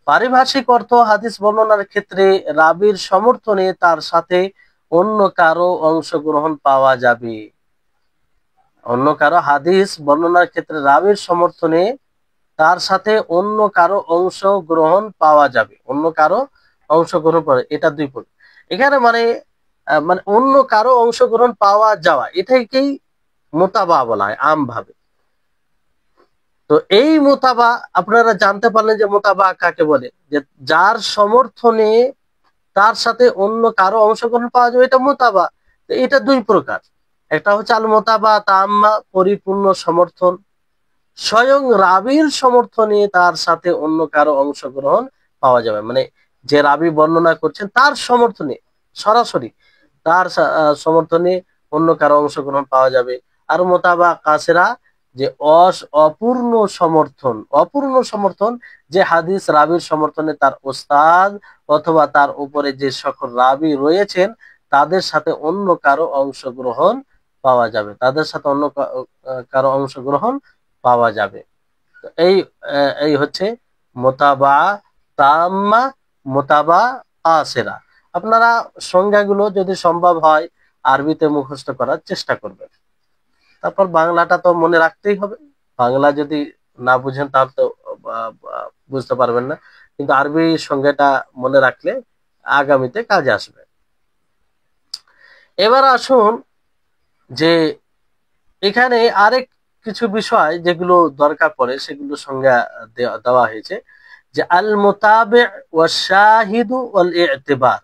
পারিভাষিক অর্থ হাদিস বর্ণনার ক্ষেত্রে রাবির সমর্থনে তার সাথে অন্য কারো অংশগ্রহণ পাওয়া যাবে। অন্য কারো হাদিস বর্ণনার ক্ষেত্রে রাবির সমর্থনে তার সাথে অন্য কারো অংশগ্রহণ পাওয়া যাবে, অন্য কারো অংশগ্রহণ পাওয়া, এটা দুই প্রকার। এখানে মানে মানে অন্য কারো অংশগ্রহণ পাওয়া যাওয়া, এটাকেই মুতাবা বলা হয় আমভাবে। তো এই মুতাবা আপনারা জানতে পারলেন যে মুতাবা কাকে বলে, যে যার সমর্থনে তার সাথে অন্য কারো অংশগ্রহণ পাওয়া যাবে, এটা মুতাবা। তো এটা দুই প্রকার, একটা হচ্ছে আল মুতাবা তাম্মা, পরিপূর্ণ সমর্থন, স্বয়ং রাবির সমর্থনে তার সাথে অন্য কারো অংশগ্রহণ পাওয়া যাবে, মানে যে রাবি বর্ণনা করছেন তার সমর্থনে, সরাসরি তার সমর্থনে অন্য কারো অংশগ্রহণ পাওয়া যাবে। আর মুতাবা কাসিরা যে অপূর্ণ সমর্থন, অপূর্ণ সমর্থন, যে হাদিস রাবির সমর্থনে তার ওস্তাদ অথবা তার উপরে যে সকল রাবি রয়েছেন তাদের সাথে অন্য কারো অংশগ্রহণ পাওয়া যাবে, তাদের সাথে অন্য কারো অংশগ্রহণ পাওয়া যাবে। এই এই হচ্ছে মুতাবা তাম্মা, মুতাবা কাসিরা। আপনারা সংজ্ঞাগুলো যদি সম্ভব হয় আরবিতে মুখস্থ করার চেষ্টা করবেন। তারপর বাংলাটা তো মনে রাখতেই হবে, বাংলা যদি না বুঝেন তাহলে তো বুঝতে পারবেন না, কিন্তু আরবি সংজ্ঞাটা মনে রাখলে আগামীতে কাজে আসবে। এবার আসুন যে এখানে আরেক কিছু বিষয় যেগুলো দরকার পড়ে সেগুলো সংজ্ঞা দেওয়া হয়েছে, যে আল মুতাবে ওয়া শাহিদু ওয়াল ইতিবার।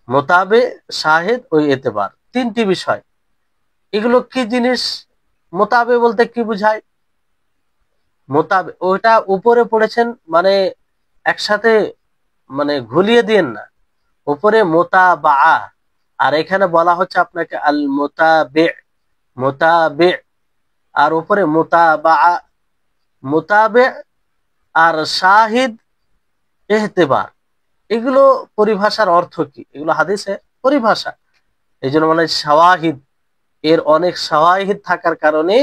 মুতাবে, শাহিদ ও ইতিবার, তিনটি বিষয়। এগুলো কি জিনিস? মুতাবে বলতে কি বুঝায়? মুতাবে ওটা উপরে পড়েছেন, মানে একসাথে মানে ঘুলিয়ে দিন না, উপরে মুতাবা, আর এখানে বলা হচ্ছে আপনাকে আল মুতাবে, মুতাবে, আর উপরে মুতাবা, মুতাবে আর শাহিদ, ইহতিবার। এগুলো পরিভাষার অর্থ কি? এগুলো হাদিসে পরিভাষা, এই জন্য মানে শাওয়াহিদ, এর অনেক শাওয়াহিদ থাকার কারণে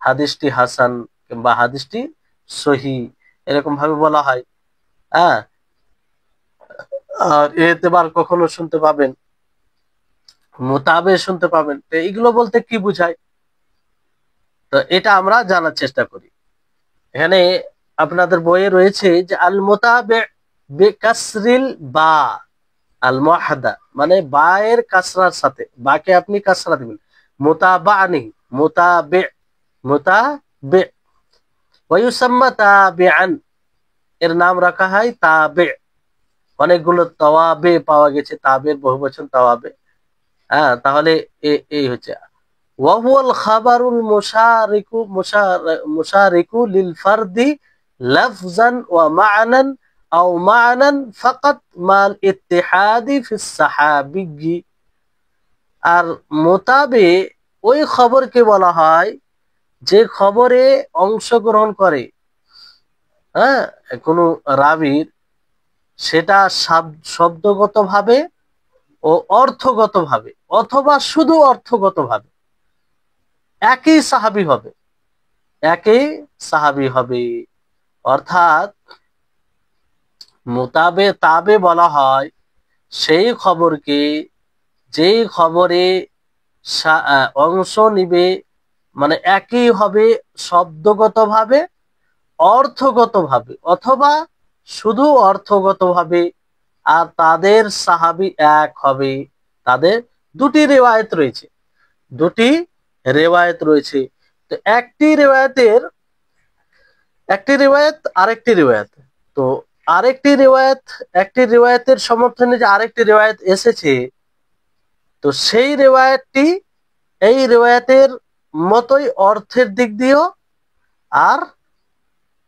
হাদিসটি হাসান কিংবা হাদিসটি সহি এরকম ভাবে বলা হয়। হ্যাঁ, আর ইহতিবার কখনো শুনতে পাবেন, মুতাবে শুনতে পাবেন। তো এগুলো বলতে কি বুঝায়, তো এটা আমরা জানার চেষ্টা করি। এখানে আপনাদের বইয়ে রয়েছে যে আল মুতাবে বিকাসরিল বা আল মুহাদা, মানে বায়ের কাসরার সাথে, বাকে আপনি কাসরা দিবেন, মুতাবানি, মুতাবে, মুতাবে, ওয়া ইউসাম্মা তাবিআন, এর নাম রাখা হয় তাবে। অনেকগুলো তাওয়াবে পাওয়া গেছে, তাবের বহুবচন তাওয়াবে। হ্যাঁ, তাহলে এই হচ্ছে ওয়াহুয়াল খাবারুল মুশারিকু লিল ফারদি লাফজান ওয়া মা'নান আও মা'নান ফাকাত মাল ইত্তিহাদি ফিস সাহাবিয়্যি। আর মোতাবে ওই খবরকে বলা হয় যে খবরে অংশগ্রহণ করে, হ্যাঁ, কোনো রাবীর, সেটা শব্দগতভাবে ও অর্থগতভাবে অথবা শুধু অর্থগতভাবে একই সাহাবী হবে, একই সাহাবী হবে। অর্থাৎ তাবে বলা হয় সেই খবরকে, যেই খবরে অংশ নিবে, মানে একই হবে শব্দগতভাবে, অর্থগতভাবে অথবা শুধু অর্থগতভাবে, আর তাদের সাহাবী এক হবে। তাদের দুটি রিওয়ায়াত রয়েছে, দুটি রিওয়ায়াত রয়েছে। তো একটি রিওয়ায়াত আরেকটি রিওয়ায়াত, তো একটি রিওয়ায়াতের সমর্থনে যে আরেকটি রিওয়ায়াত এসেছে, তো সেই রিওয়ায়াতটি এই রিওয়ায়াতের মতোই অর্থের দিক দিয়েও আর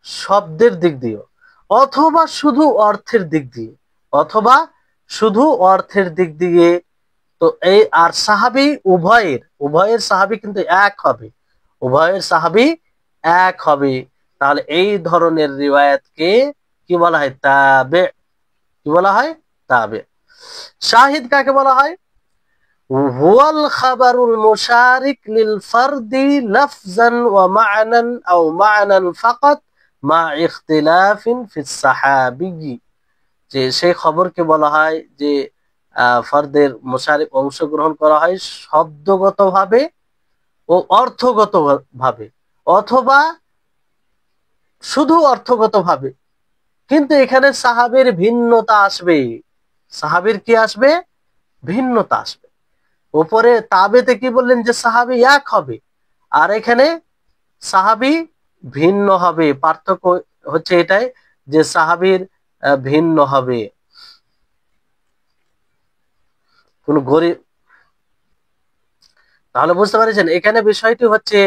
শব্দের দিক দিয়েও, অথবা শুধু অর্থের দিক দিয়ে, অথবা শুধু অর্থের দিক দিয়ে। তো এই আর সাহাবী উভয়ের সাহাবী কিন্তু এক হবে, উভয়ের সাহাবী এক হবে। তাহলে এই ধরনের রিওয়ায়াতকে কি বলা হয়? তাবে। কি বলা হয়? তাবে। শাহিদ কাকে বলা হয়? হুয়াল খাবারুল মুশারিক লিল ফারদি লাফজান ওয়া মা'নান আও মা'নান ফাকাত মা ইখতিলাফিন ফিস সাহাবিয়্যি। যে সেই খবরকে বলা হয় যে ফারদের মুশারিক অংশগ্রহণ করা হয় শব্দগতভাবে ও অর্থগতভাবে, অথবা শুধু অর্থগতভাবে। কিন্তু এখানে সাহাবীর ভিন্নতা আসবে, সাহাবীর কি আসবে? ভিন্নতা আসবে। উপরে তাবেতে কি বললেন? যে সাহাবী এক হবে, আর এখানে সাহাবী ভিন্ন হবে। পার্থক্য হচ্ছে এটাই যে সাহাবীর ভিন্ন হবে। কোন গরিব, তাহলে বুঝতে পারছেন এখানে বিষয়টি হচ্ছে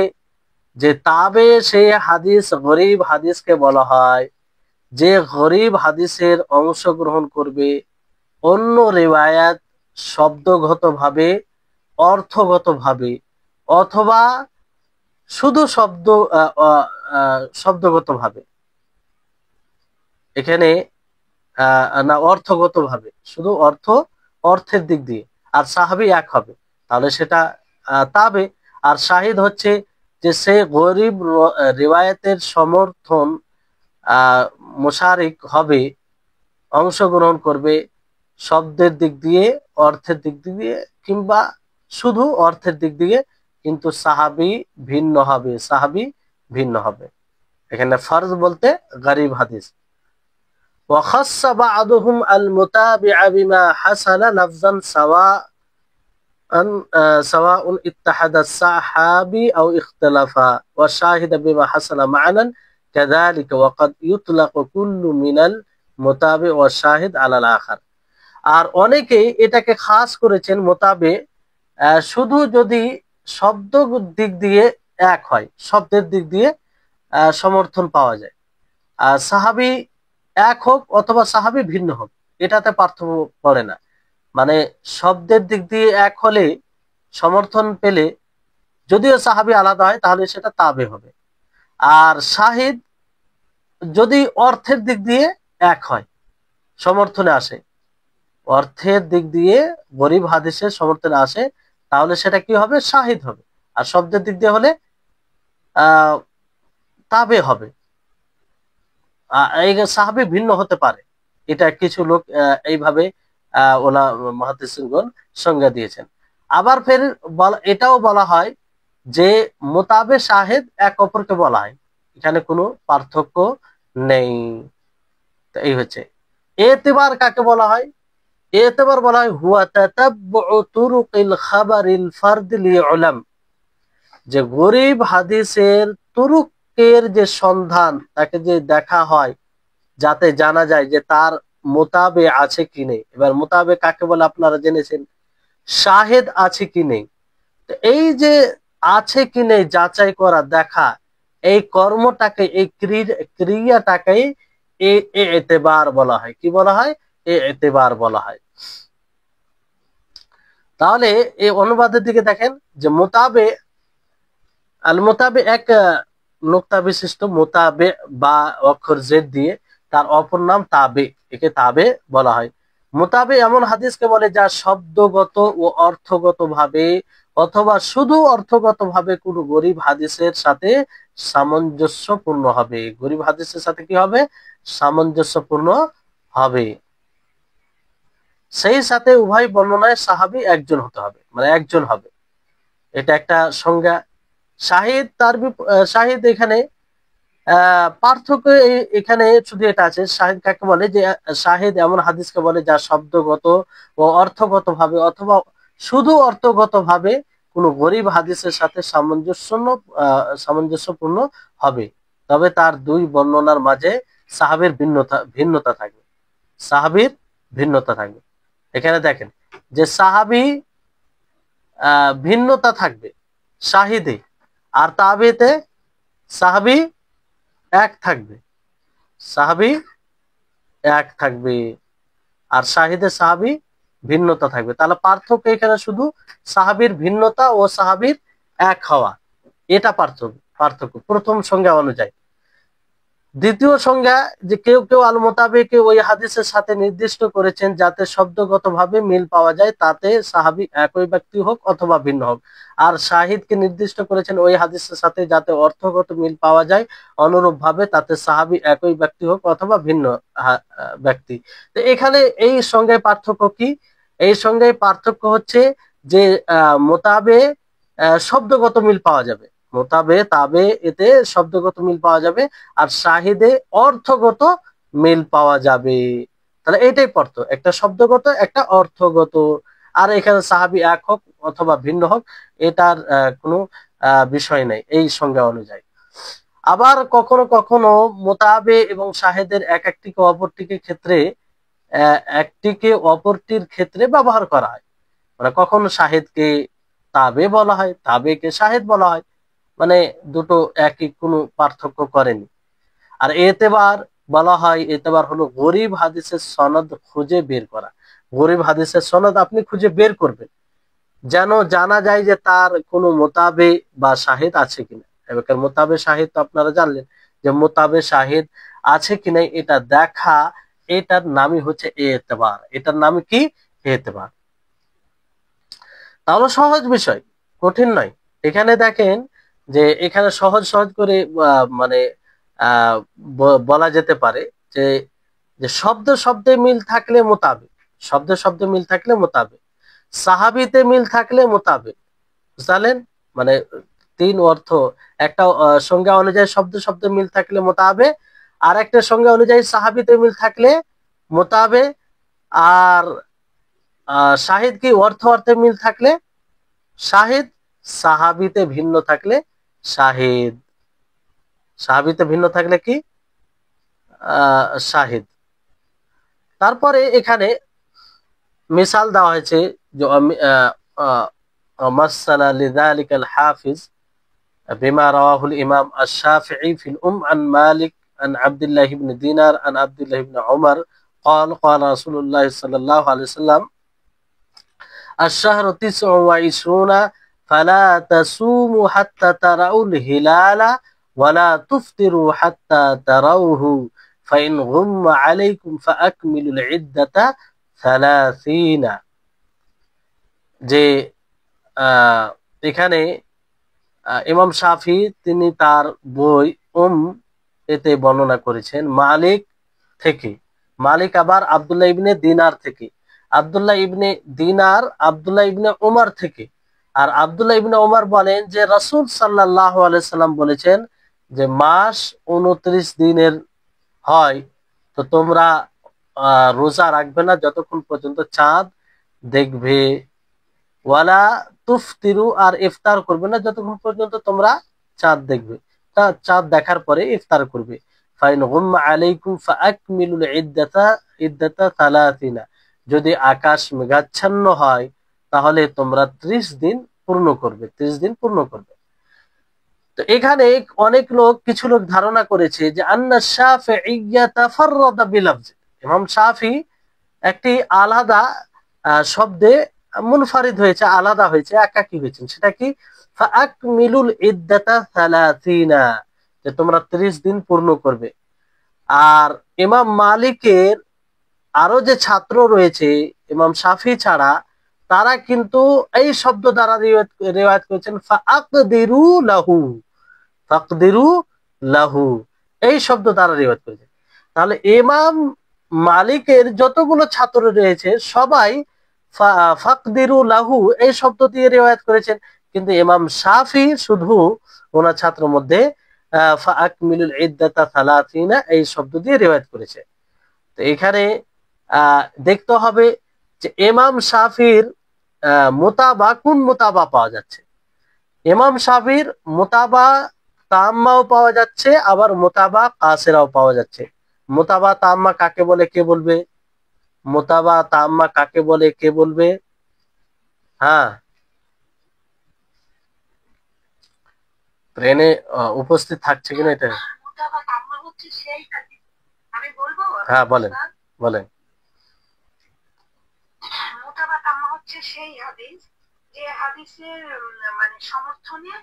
যে তাবে সেই হাদিস, গরিব হাদিসকে বলা হয় যে গরিব হাদিসের অংশগ্রহণ করবে অন্য রিওয়ায়াত শব্দগতভাবে, অর্থগতভাবে, অথবা শুধু শব্দগতভাবে। এখানে না, অর্থগতভাবে, শুধু অর্থের দিক দিয়ে, আর সাহাবী এক হবে, তাহলে সেটা তাবে। আর শাহিদ হচ্ছে যে সে গরিব রিওয়ায়াতের সমর্থন মুশারিক হবে, অংশগ্রহণ করবে শব্দের দিক দিয়ে, অর্থের দিক দিয়ে, কিংবা শুধু অর্থের দিক দিয়ে, কিন্তু সাহাবী ভিন্ন হবে, সাহাবী ভিন্ন হবে। এখানে ফরজ বলতে গরিব হাদিস। وخص بعضهم المتابع بما حصل لفظا سواء اتحد الصحابي أو اختلفا والشاهد بما حصل معنا كذلك وقد يطلق كل من المتابع والشاهد على الآخر। আর অনেকেই এটাকে খাস করেছেন মোতাবে শুধু যদি শব্দ দিক দিয়ে এক হয়, শব্দের দিক দিয়ে সমর্থন পাওয়া যায়, আর সাহাবী এক হোক অথবা সাহাবী ভিন্ন হোক, এটাতে পার্থক্য পড়ে না। মানে শব্দের দিক দিয়ে এক হলে, সমর্থন পেলে, যদিও সাহাবী আলাদা হয় তাহলে সেটা তাবে হবে। আর শাহিদ যদি অর্থের দিক দিয়ে এক হয়, সমর্থনে আসে, অর্থের দিক দিয়ে গরিব হাদিসের সমর্থনে আসে, তাহলে সেটা কি হবে? শাহিদ হবে। আর শব্দের দিক দিয়ে হলে তাবে হবে। এই সাহাবী ভিন্ন হতে পারে, এটা কিছু লোক এইভাবে ওলা মুহাদ্দিসিনগণ সংজ্ঞা দিয়েছেন। আবার ফের এটাও বলা হয় যে মোতাবে শাহিদ এক অপরকে বলা হয়, এখানে কোনো পার্থক্য নেই। তো এই হচ্ছে এতেবার। কাকে বলা হয়? এতেবার বলা হয় হুয়া তাতাব্বুউ তুরুকিল খাবারিল ফারদ লিউলাম, যে গরিব হাদিসের তুরুকের যে সন্ধান, তাকে যে দেখা হয় যাতে জানা যায় যে তার মোতাবে আছে কি নেই। এবার মোতাবে কাকে বলে আপনারা জেনেছেন, শাহেদ আছে কি নেই। তো এই যে আছে কি নেই যাচাই করা, দেখা, এই কর্মটাকে, এই ক্রিয়াটাকে এতেবার বলা হয়। কি বলা হয়? এতেবার বলা হয়। তাহলে এই অনুবাদের দিকে দেখেন যে মোতাবে, আল মোতাবে এক নোক্তা বিশিষ্ট, মোতাবে বা অক্ষর জেদ দিয়ে, তার অপর নাম তাবে, একে তাবে বলা হয়। মোতাবে এমন হাদিসকে বলে যা শব্দগত ও অর্থগত ভাবে অথবা শুধু অর্থগত ভাবে কোনো গরীব হাদিসের সাথে সামঞ্জস্যপূর্ণ হবে। গরীব হাদিসের সাথে কি হবে? সামঞ্জস্যপূর্ণ হবে। সেই সাথে উভয় বর্ণনায় সাহাবী একজন হতে হবে, মানে একজন হবে, এটা একটা সংজ্ঞা। শাহিদ, তার শাহিদ এখানে পার্থক্য এখানে শুধু এটা আছে, শাহিদ কাকে বলে, যে শাহিদ এমন হাদিসকে বলে যা শব্দগত ও অর্থগত ভাবে অথবা শুধু অর্থগত ভাবে কোনো গরীব হাদিসের সাথে সামঞ্জস্যপূর্ণ হবে, তবে তার দুই বর্ণনার মাঝে সাহাবীর ভিন্নতা থাকবে। সাহাবীর ভিন্নতা থাকবে। এখানে দেখেন যে সাহাবী ভিন্নতা থাকবে শাহিদে, আর তাবেতে সাহাবী এক থাকবে। সাহাবী এক থাকবে আর শাহিদে সাহাবী ভিন্নতা থাকবে। তাহলে পার্থক্য এখানে শুধু সাহাবীর ভিন্নতা ও সাহাবীর এক হওয়া, এটা পার্থক্য প্রথম সংজ্ঞা অনুযায়ী। দ্বিতীয় সংজ্ঞা, যে কেউ কেউ আল মোতাবেকে ওই হাদিসের সাথে নির্দিষ্ট করেছেন যাতে শব্দগতভাবে মিল পাওয়া যায়, তাতে সাহাবী একই ব্যক্তি হোক অথবা ভিন্ন হোক। আর শাহিদকে নির্দিষ্ট করেছেন ওই হাদিসের সাথে যাতে অর্থগত মিল পাওয়া যায়, অনুরূপ ভাবে তাতে সাহাবী একই ব্যক্তি হোক অথবা ভিন্ন ব্যক্তি। তো এখানে এই সংজ্ঞায় পার্থক্য কি? এই সংজ্ঞায় পার্থক্য হচ্ছে যে মোতাবে শব্দগত মিল পাওয়া যাবে, মোতাবে তাবে এতে শব্দগত মিল পাওয়া যাবে, আর শাহিদে অর্থগত মিল পাওয়া যাবে। তাহলে এইটাই পার্থক্য, একটা শব্দগত, একটা অর্থগত। আর এখানে সাহাবী এক হোক অথবা ভিন্ন হোক, এটার কোনো বিষয় নাই এই সংজ্ঞা অনুযায়ী। আবার কখনো কখনো মোতাবে এবং শাহেদের একটিকে অপরটির ক্ষেত্রে ব্যবহার করা হয়। মানে কখনো শাহেদকে তাবে বলা হয়, তাবেকে শাহেদ বলা হয়, মানে দুটো একই, কোনো পার্থক্য করেনি। আর এতেবার বলা হয়, এতেবার হলো গরীব হাদিসের সনদ খুঁজে বের করা। গরীব হাদিসের সনদ আপনি খুঁজে বের করবেন, যেন জানা যায় যে তার কোনো মোতাবে বা শাহিদ আছে কিনা। এবার মোতাবে শাহিদ তো আপনারা জানলেন, যে মোতাবে শাহিদ আছে কিনা এটা দেখা, এটার নামই হচ্ছে এতেবার। এটার নাম কি? এতেবার। তাহলে সহজ বিষয়, কঠিন নয়। এখানে দেখেন যে এখানে সহজ সহজ করে মানে বলা যেতে পারে যে যে শব্দ শব্দে মিল থাকলে মোতাবেক, শব্দ শব্দে মিল থাকলে মোতাবেক, সাহাবিতে মিল থাকলে মোতাবেক। বুঝলেন? মানে তিন অর্থ, একটা সংজ্ঞা অনুযায়ী শব্দ শব্দে মিল থাকলে মোতাবে, আর একটা সংজ্ঞা অনুযায়ী সাহাবিতে মিল থাকলে মোতাবে, আর শাহিদ কি অর্থ অর্থে মিল থাকলে শাহিদ, সাহাবিতে ভিন্ন থাকলে শাহিদ। সাহাবিতে ভিন্ন থাকলে কি? শাহিদ। তারপরে এখানে মিসাল দেওয়া হয়েছে যে মাসালা লিযালিকাল হাফিজ বিমা রাওয়াহুল ইমাম আশ-শাফিঈ ফিল আন মালিক আন আব্দুল্লাহ ইবনে দিনার আন আব্দুল্লাহ ইবনে উমর قال قال رسول الله صلى الله عليه وسلم الشهر 29 فلا تصوموا حتى تروا الهلال ولا تفطروا حتى تروه فإن غم عليكم فأكملوا العدة 30। যে এখানে ইমাম শাফি তিনি তার বই এতে বর্ণনা করেছেন মালিক থেকে, মালিক আবার আব্দুল্লাহ ইবনে দিনার থেকে, আব্দুল্লাহ ইবনে দিনার আব্দুল্লাহ ইবনে ওমর থেকে। আর আব্দুল্লাহ ইবনে ওমর বলেন যে রাসূল সাল্লাল্লাহু আলাইহি সাল্লাম বলেছেন যে মাস 29 দিনের হয়, তো তোমরা রোজা রাখবে না যতক্ষণ পর্যন্ত চাঁদ দেখবে, ওয়ালা তুফতিরু, আর ইফতার করবে না যতক্ষণ পর্যন্ত তোমরা চাঁদ দেখবে, চাঁদ দেখার পরে ইফতার করবে। ফাইন গুম্মা আলাইকুম ফাআকমিলুল ইদ্দাতা 30। যদি আকাশ মেঘাচ্ছন্ন হয় তাহলে তোমরা 30 দিন পূর্ণ করবে, 30 দিন পূর্ণ করবে। তো এখানে অনেক লোক, কিছু লোক ধারণা করেছে যে আন্না শাফিঈয়্যা তাফাররাদা বিলফজ, ইমাম শাফি একটি আলাদা শব্দে মুনফারিদ হয়েছে, আলাদা হয়েছে, একাকী হয়েছেন। সেটা কি? ফাআকমিলুল ইদ্দাতা 30, যে তোমরা 30 দিন পূর্ণ করবে। আর ইমাম মালিকের আরো যে ছাত্র রয়েছে ইমাম শাফি ছাড়া, তারা কিন্তু এই শব্দ দ্বারা রিওয়ায়াত করেছেন ফাআকদিরু লাহু, ফাকদিরু লাহু, এই শব্দ দ্বারা রিওয়ায়াত করেছেন। তাহলে ইমাম মালিকের যতগুলো ছাত্র রয়েছে সবাই ফাকদিরু লাহু এই শব্দ দিয়ে রিওয়ায়াত করেছেন, কিন্তু ইমাম শাফি শুধু ওনার ছাত্রের মধ্যে ফাআকমিলুল ইদ্দাতা 30 এই শব্দ দিয়ে রিওয়ায়াত করেছে। তো এখানে দেখতে হবে যে ইমাম শাফির মুতাবা, কোন মুতাবা পাওয়া যাচ্ছে। ইমাম শাফির মুতাবা তাম্মাও পাওয়া যাচ্ছে, আবার মুতাবা কাসিরাও পাওয়া যাচ্ছে। মুতাবা তাম্মা কাকে বলে কে বলবে? মুতাবা তাম্মা কাকে বলে কে বলবে? হ্যাঁ, ট্রেনে উপস্থিত থাকছে কিনা এটা? মুতাবা তাম্মা হচ্ছে সেই হাদিস, আমি বলবো। হ্যাঁ বলেন, বলেন। মুতাবা তাম্মা হচ্ছে সেই হাদিস যে হাদিসের মানে সমর্থনে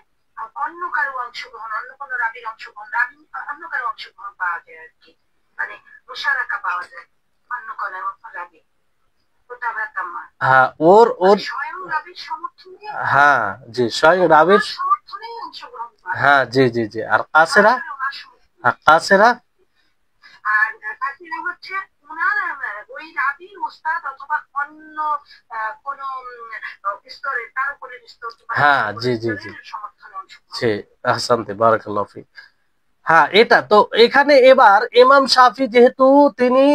অন্য কারো অংশগ্রহণ, অন্য কোনো রাবির অংশগ্রহণ, অন্য কারো অংশগ্রহণ পাওয়া যায় আর কি, মানে মুশারাকা পাওয়া যায় অন্য কোনো রাবি। মুতাবা তাম্মা হ্যাঁ, ওর স্বয়ং রাবির সমর্থনে, হ্যাঁ জি, স্বয়ং রাবির সমর্থনেই অংশগ্রহণ পাওয়া। হ্যাঁ জি জি জি। আর কাসিরা? কাসিরা আর কাসিরা হচ্ছে ওনার ওই রাবির উস্তাদ অথবা অন্য কোন স্তরে, তার উপরের স্তর। হ্যাঁ জি জি জি সমর্থনে অংশগ্রহণ। জি, আহসানতে, বারাকাল্লাহু ফিক। হ্যাঁ, এটা তো এখানে এবার ইমাম শাফি যেহেতু তিনি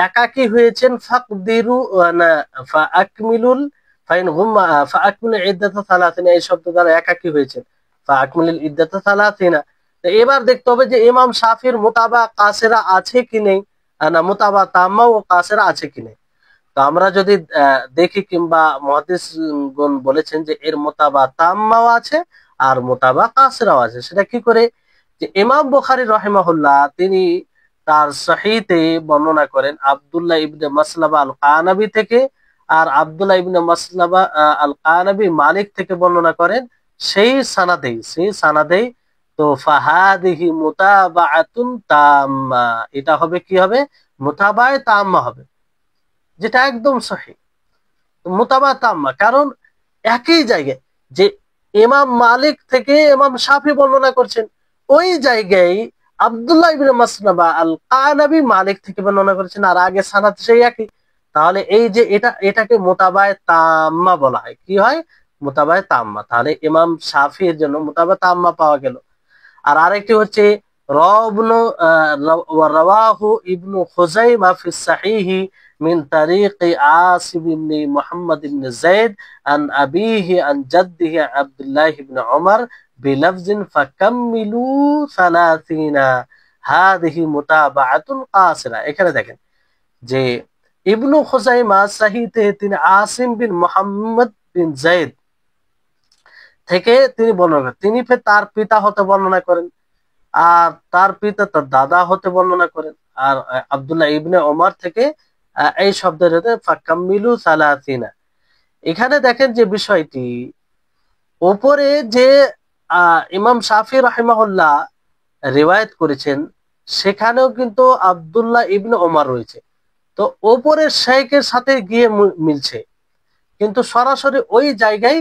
একাকী হয়েছেন, ফাকদিরু না ফাআকমিলুল ফাইন গুম্মা ফাআকমিলুল ইদ্দাতা 30 এই শব্দ দ্বারা একাকী হয়েছেন, ফাআকমিলুল ইদ্দাতা 30। তো এবার দেখতে হবে যে ইমাম শাফির মুতাবা কাসিরা আছে কি নেই, না মুতাবা তাম্মা ও কাসিরা আছে কি নেই। তো আমরা যদি দেখি, কিংবা মুহাদ্দিসগণ বলেছেন যে এর মুতাবা তাম্মাও আছে আর মুতাবা কাসিরাও আছে। সেটা কি করে? যে ইমাম বুখারী রাহিমাহুল্লাহ তিনি তার সহিতে বর্ণনা করেন আব্দুল্লাহ ইবনে মাসলাবা আল কানাবি থেকে, আর আব্দুল্লাহ ইবনে মাসলাবা আল কানাবি মালিক থেকে বর্ণনা করেন সেই সানাদেই। তো ফাহাদিহি মুতাবাআতুন তাম্মা, এটা হবে কি হবে? মুতাবায়ে তাম্মা হবে, যেটা একদম সহিহ। মুতাবা তাম্মা, কারণ একই জায়গায় যে ইমাম মালিক থেকে ইমাম শাফি বর্ণনা করছেন, ওই জায়গায় আব্দুল্লাহ ইবনে মাসলাবা আল কানাবি মালিক থেকে বর্ণনা করেছেন, আর আগে সানাদ সেই একই। তাহলে এই যে এটাকে মুতাবায়ে তাম্মা বলা হয়। কি হয়? মুতাবায়ে তাম্মা। তাহলে ইমাম শাফির জন্য মুতাবা তাম্মা পাওয়া গেল। আর আরেকটি হচ্ছে রাওয়াহু ইবনু খুজাইমা ফিস সাহিহি মিন তারিকি আসিব ইবনে মুহাম্মদ ইবনে যায়েদ আন আবিহি আন জাদ্দিহি আব্দুল্লাহ ইবনে উমর বিলফজিন ফাকাম্মিলু 30 হাদিহি মুতাবাআতুন কাসিরা। এখানে দেখেন যে ইবনু খুজাইমা সাহিতে তিনি আসিম বিন মুহাম্মদ বিন যায়েদ থেকে তিনি বর্ণনা করেন, তিনি তার পিতা হতে বর্ণনা করেন, আর তার পিতা তার দাদা হতে বর্ণনা করেন, আর আব্দুল্লাহ ইবনে ওমর থেকে এই শব্দের হতে ফাকাম্মিলু 30। এখানে দেখেন যে বিষয়টি উপরে যে ইমাম শাফি রাহিমাহুল্লাহ রিওয়ায়াত করেছেন সেখানেও কিন্তু আব্দুল্লাহ ইবনে ওমর রয়েছে। তো উপরের শাইখের সাথে গিয়ে মিলছে, কিন্তু সরাসরি ওই জায়গায়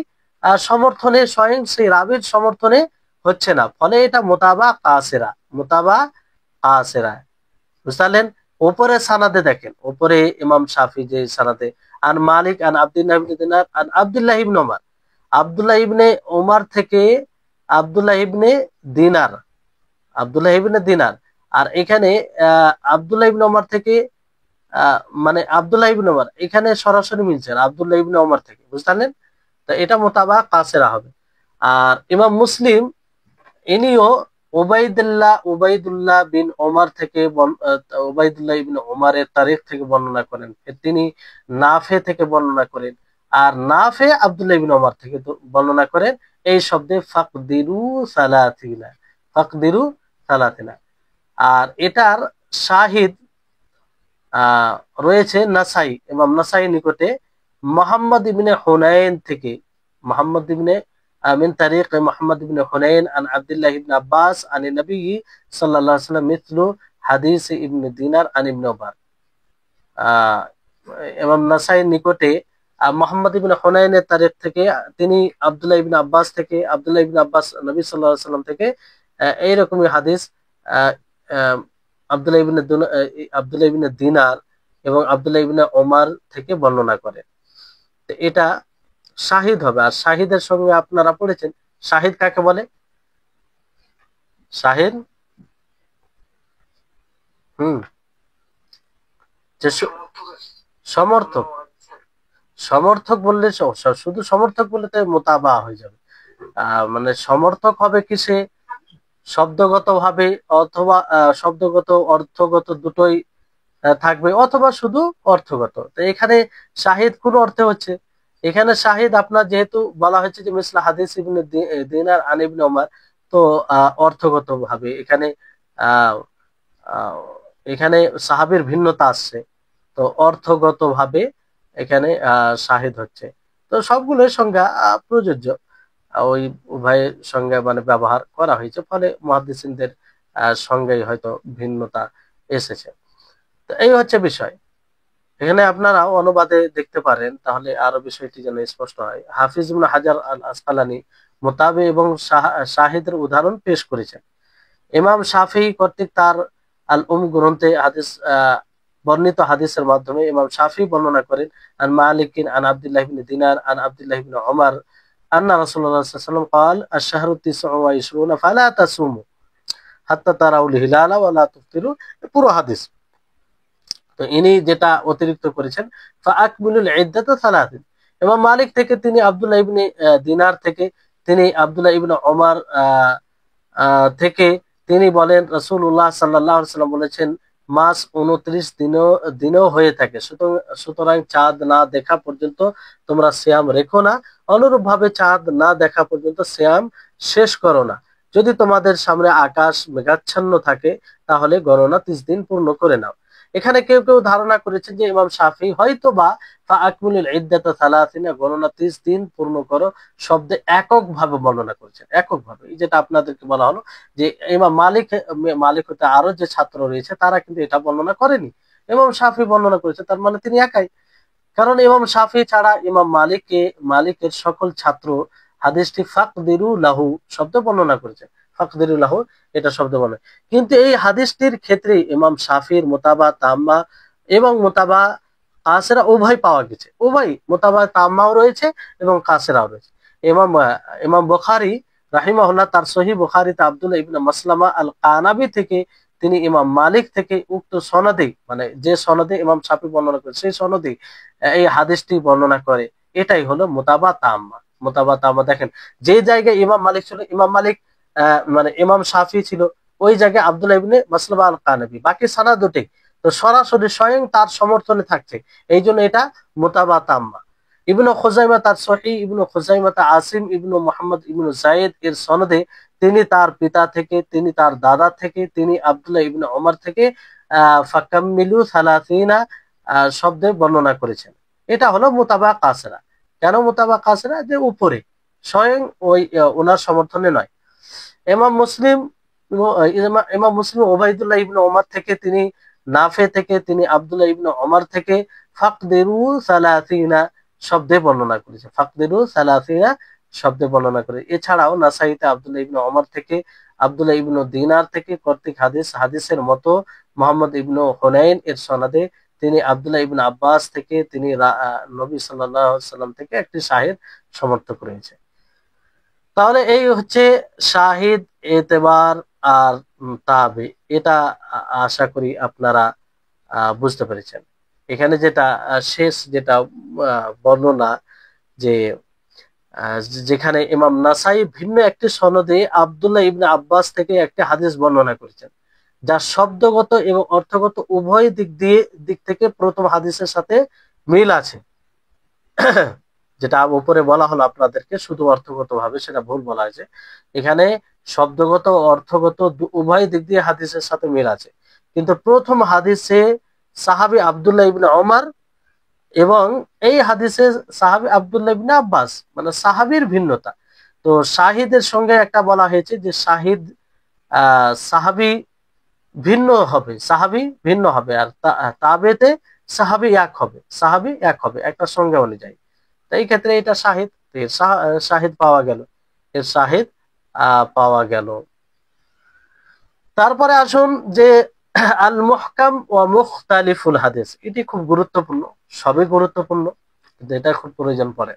সমর্থনে স্বয়ং সেই রাবির সমর্থনে হচ্ছে না, ফলে এটা মুতাবা কাসিরা, মুতাবা কাসিরা। বুঝলেন? উপরে সানাদে দেখেন, উপরে ইমাম শাফি যে সানাদে আন মালিক আন আব্দুল্লাহ ইবনে দিনার আন আব্দুল্লাহ ইবনে ওমর, আব্দুল্লাহ ইবনে ওমর থেকে আব্দুল্লাহ ইবনে দিনার, আব্দুল্লাহ ইবনে দিনার। আর এখানে আব্দুল্লাহ ইবনে ওমর থেকে মানে আব্দুল্লাহ ইবনে ওমর, এখানে সরাসরি মিলছে আব্দুল্লাহ ইবনে ওমর থেকে। বুঝলেন? তো এটা মুতাবা কাসিরা হবে। আর ইমাম মুসলিম ইনিও উবাইদুল্লাহ বিন ওমর থেকে উবাইদুল্লাহ ইবনে ওমরের তারিখ থেকে বর্ণনা করেন, তিনি নাফে থেকে বর্ণনা করেন, আর নাফে আব্দুল্লাহ ইবনে ওমর থেকে বর্ণনা করেন এই শব্দে ফাকদিরু সালাতিনা, ফাকদিরু সালাতিনা। আর এটার শাহিদ রয়েছে নাসাই, ইমাম নাসাই নিকটে মোহাম্মদ ইবনে হুনাইন থেকে, মোহাম্মদ ইবনে من طريق محمد بن حنين عن عبد الله بن عباس عن النبي صلى الله عليه وسلم مثل حديث ابن دينار عن ابن عمر। ইমাম নাসাই নিকটে মোহাম্মদ ইবনে হুনাইনের তারিখ থেকে তিনি আব্দুল্লাহ ইবনে আব্বাস থেকে, আব্দুল্লাহ ইবনে আব্বাস নবী সাল্লাল্লাহু আলাইহি সাল্লাম থেকে এইরকমই হাদিস আব্দুল্লাহ ইবনে দিনার এবং আব্দুল্লাহ ইবনে ওমর থেকে বর্ণনা করে। এটা শাহিদ হবে। আর শাহিদের সঙ্গে আপনারা পড়েছেন, শাহিদ কাকে বলে? শাহিদ যে সমর্থক, সমর্থক বললে শুধু সমর্থক বললে তো মোতাবা হয়ে যাবে। মানে সমর্থক হবে কিসে? শব্দগত ভাবে অথবা শব্দগত অর্থগত দুটোই থাকবে, অথবা শুধু অর্থগত। তো এখানে শাহিদ কোন অর্থে হচ্ছে? এখানে শাহিদ আপনার যেহেতু বলা হয়েছে যে মিসলা হাদিস ইবনে দিনার আন ইবনে ওমর, তো অর্থগত ভাবে এখানে এখানে সাহাবীর ভিন্নতা আসছে, তো অর্থগত ভাবে এখানে শাহিদ হচ্ছে। তো সবগুলোর সংজ্ঞা প্রযোজ্য, ওই উভয়ের সংজ্ঞা মানে ব্যবহার করা হয়েছে, ফলে মুহাদ্দিসিনদের সংজ্ঞায় হয়তো ভিন্নতা এসেছে। তো এই হচ্ছে বিষয়। এখানে আপনারা অনুবাদে দেখতে পারেন, তাহলে আরো বিষয়টি যেন স্পষ্ট হয়। হাফিজ ইবনে হাজার আল আসকালানি মোতাবে এবং শাহিদের উদাহরণ পেশ করেছেন। ইমাম শাফিঈ কর্তৃক তার আল গ্রন্থে হাদিস বর্ণিত হাদিসের মাধ্যমে ইমাম শাফিঈ বর্ণনা করেন আন মালিকিন আন আব্দুল্লাহ ইবনে দিনার আন আব্দুল্লাহ ইবনে ওমর আন্না রাসূলুল্লাহ সাল্লাল্লাহু আলাইহি ওয়াসাল্লাম قال الشهر 29 فلا تصوموا حتى تروا الهلال ولا تفطروا, পুরো হাদিস। তো ইনি যেটা অতিরিক্ত করেছেন ফাআকমিলুল ইদ্দাতা সালাতিন, ইমাম মালিক থেকে তিনি আব্দুল্লাহ ইবনে দিনার থেকে তিনি আব্দুল্লাহ ইবনে ওমর থেকে তিনি বলেন রাসূলুল্লাহ সাল্লাল্লাহু আলাইহি ওয়াসাল্লাম বলেছেন মাস 29 দিনও হয়ে থাকে, সুতরাং চাঁদ না দেখা পর্যন্ত তোমরা সিয়াম রেখো না, অনুরূপ ভাবে চাঁদ না দেখা পর্যন্ত সিয়াম শেষ করো না। যদি তোমাদের সামনে আকাশ মেঘাচ্ছন্ন থাকে তাহলে গণনা 30 দিন পূর্ণ করে নাও। এখানে কেউ কেউ ধারণা করেছেন যে ইমাম শাফি হয়তো বা ফাআকমিলুল ইদ্দাতা সালাসিনা গণনা 30 দিন পূর্ণ করো শব্দে এককভাবে বর্ণনা করেছেন, এককভাবে। এই যেটা আপনাদেরকে বলা হলো যে ইমাম মালিক হতে আরো যে ছাত্র রয়েছে তারা কিন্তু এটা বর্ণনা করেনি, ইমাম শাফি বর্ণনা করেছে, তার মানে তিনি একাই। কারণ ইমাম শাফি ছাড়া ইমাম মালিকের সকল ছাত্র হাদিসটি ফাকদিরু লাহু শব্দ বর্ণনা করেছে, ফাকদিরু লাহু এটা শব্দ বলে। কিন্তু এই হাদিসটির ক্ষেত্রে ইমাম শাফির মোতাবা তাম্মা এবং মোতাবা কাসেরা উভয় পাওয়া গেছে, উভয় মোতাবা তাম্মাও রয়েছে এবং কাসেরাও রয়েছে। ইমাম বুখারী রাহিমাহুল্লাহ তার সহিহ বুখারীতে আব্দুল্লাহ ইবনে মাসলামা আল কানাবি থেকে তিনি ইমাম মালিক থেকে উক্ত সনদে, মানে যে সনদে ইমাম শাফি বর্ণনা করে সেই সনদে এই হাদিসটি বর্ণনা করে, এটাই হলো মোতাবা তাম্মা। মোতাবা তাম্মা দেখেন, যে জায়গায় ইমাম মালিক ছিল, ইমাম মালিক মানে ইমাম শাফি ছিল, ওই জায়গায় আব্দুল্লাহ ইবনে মাসলামা আল কানাবি, বাকি সানা দুটি তো সরাসরি স্বয়ং তার সমর্থনে থাকছে, এই জন্য এটা মোতাবা তাম্মা। ইবনু খুজাইমা তার সহিহ ইবনু খুজাইমা আসিম ইবনু মুহাম্মদ ইবনু যায়েদ এর সনদে তিনি তার পিতা থেকে, তিনি তার দাদা থেকে, তিনি আব্দুল্লাহ ইবনে ওমর থেকে ফাকাম্মিলু সালাসিনা শব্দে বর্ণনা করেছেন। এটা হলো মোতাবা কাসরা। কেন মোতাবা কাসরা? যে উপরে স্বয়ং ওই ওনার সমর্থনে নয়। ইমাম মুসলিম ওবাইদুল্লাহ ইবনে ওমর থেকে, তিনি নাফে থেকে, তিনি আব্দুল্লাহ ইবনে ওমর থেকে ফাকদিরু সালাসিনা শব্দে বর্ণনা করেছে, ফাকদিরু সালাসিনা শব্দে বর্ণনা করে। এছাড়াও নাসাইতে আব্দুল্লাহ ইবনে ওমর থেকে, আব্দুল্লাহ ইবনে দিনার থেকে কর্তৃক হাদিসের মতো মোহাম্মদ ইবনে হুনাইন এর সনদে তিনি আব্দুল্লাহ ইবনে আব্বাস থেকে, তিনি নবী সাল্লাল্লাহু আলাইহি ওয়াসাল্লাম থেকে একটি শাহিদ সমর্থক রয়েছে। তাহলে এই হচ্ছে শাহিদ, এতেবার আর তাবে। এটা আশা করি আপনারা বুঝতে পেরেছেন। এখানে যেটা শেষ যেটা বর্ণনা যে যেখানে ইমাম নাসাই ভিন্ন একটি সনদে আব্দুল্লাহ ইবনে আব্বাস থেকে একটি হাদিস বর্ণনা করেছেন, যা শব্দগত এবং অর্থগত উভয় দিক থেকে প্রথম হাদিসের সাথে মিল আছে। যেটা উপরে বলা হলো আপনাদেরকে, শুধু অর্থগত ভাবে সেটা ভুল বলা হয়েছে। এখানে শব্দগত ও অর্থগত উভয় দিক দিয়ে হাদিসের সাথে মিল আছে, কিন্তু প্রথম হাদিসে সাহাবী আব্দুল্লাহ ইবনে ওমর এবং এই হাদিসে সাহাবী আব্দুল্লাহ ইবনে আব্বাস, মানে সাহাবীর ভিন্নতা। তো শাহিদের সঙ্গে একটা বলা হয়েছে যে শাহিদ সাহাবী ভিন্ন হবে আর তাবেতে সাহাবী এক হবে একটা সংজ্ঞা অনুযায়ী। তো এই ক্ষেত্রে এটা শাহিদ, শাহিদ পাওয়া গেল। তারপরে আসুন যে আল মুহকাম ওয়া মুখতালিফুল হাদিস, এটি খুব গুরুত্বপূর্ণ, সবই গুরুত্বপূর্ণ, কিন্তু এটা খুব প্রয়োজন পড়ে।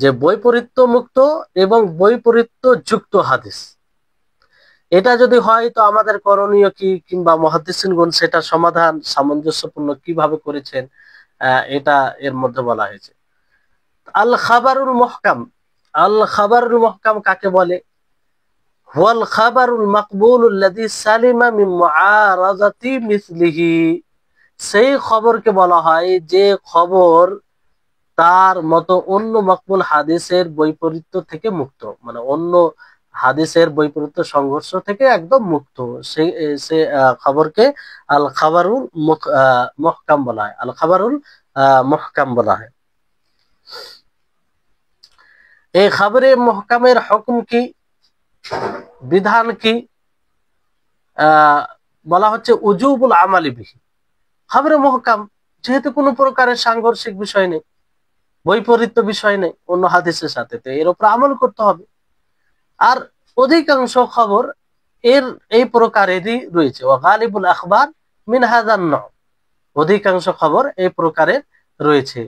যে বৈপরীত্য মুক্ত এবং বৈপরীত্য যুক্ত হাদিস, এটা যদি হয় তো আমাদের করণীয় কি, কিংবা মুহাদ্দিসিনগণ সেটা সমাধান সামঞ্জস্যপূর্ণ কিভাবে করেছেন, এটা এর মধ্যে বলা হয়েছে। আল খাবারুল মুহকাম কাকে বলে? হুয়াল খাবারুল মাকবুলুল্লাযী সালিমা মিন মুআরাযাতি মিসলিহি, সেই খবরকে বলা হয় যে খবর তার মতো অন্য মাকবুল হাদিসের বৈপরীত্য থেকে মুক্ত, মানে অন্য হাদিসের বৈপরীত্য সংঘর্ষ থেকে একদম মুক্ত, সে খবরকে আল খাবারুল মুহকাম বলা হয়, আল খাবারুল মুহকাম বলা হয়। এই খবরে মুহকামের হুকুম কি, বিধান কি? বলা হচ্ছে উজুবুল আমালি বিহি, খবরে মুহকাম যেহেতু কোনো প্রকারের সাংঘর্ষিক বিষয় নেই, বৈপরীত্য বিষয় নেই অন্য হাদিসের সাথে, তো এর উপর আমল করতে হবে। আর অধিকাংশ খবর এই প্রকারেরই রয়েছে, ওয়া গালিবুল আখবার মিন হাযান নাও, অধিকাংশ খবর এই প্রকারের রয়েছে।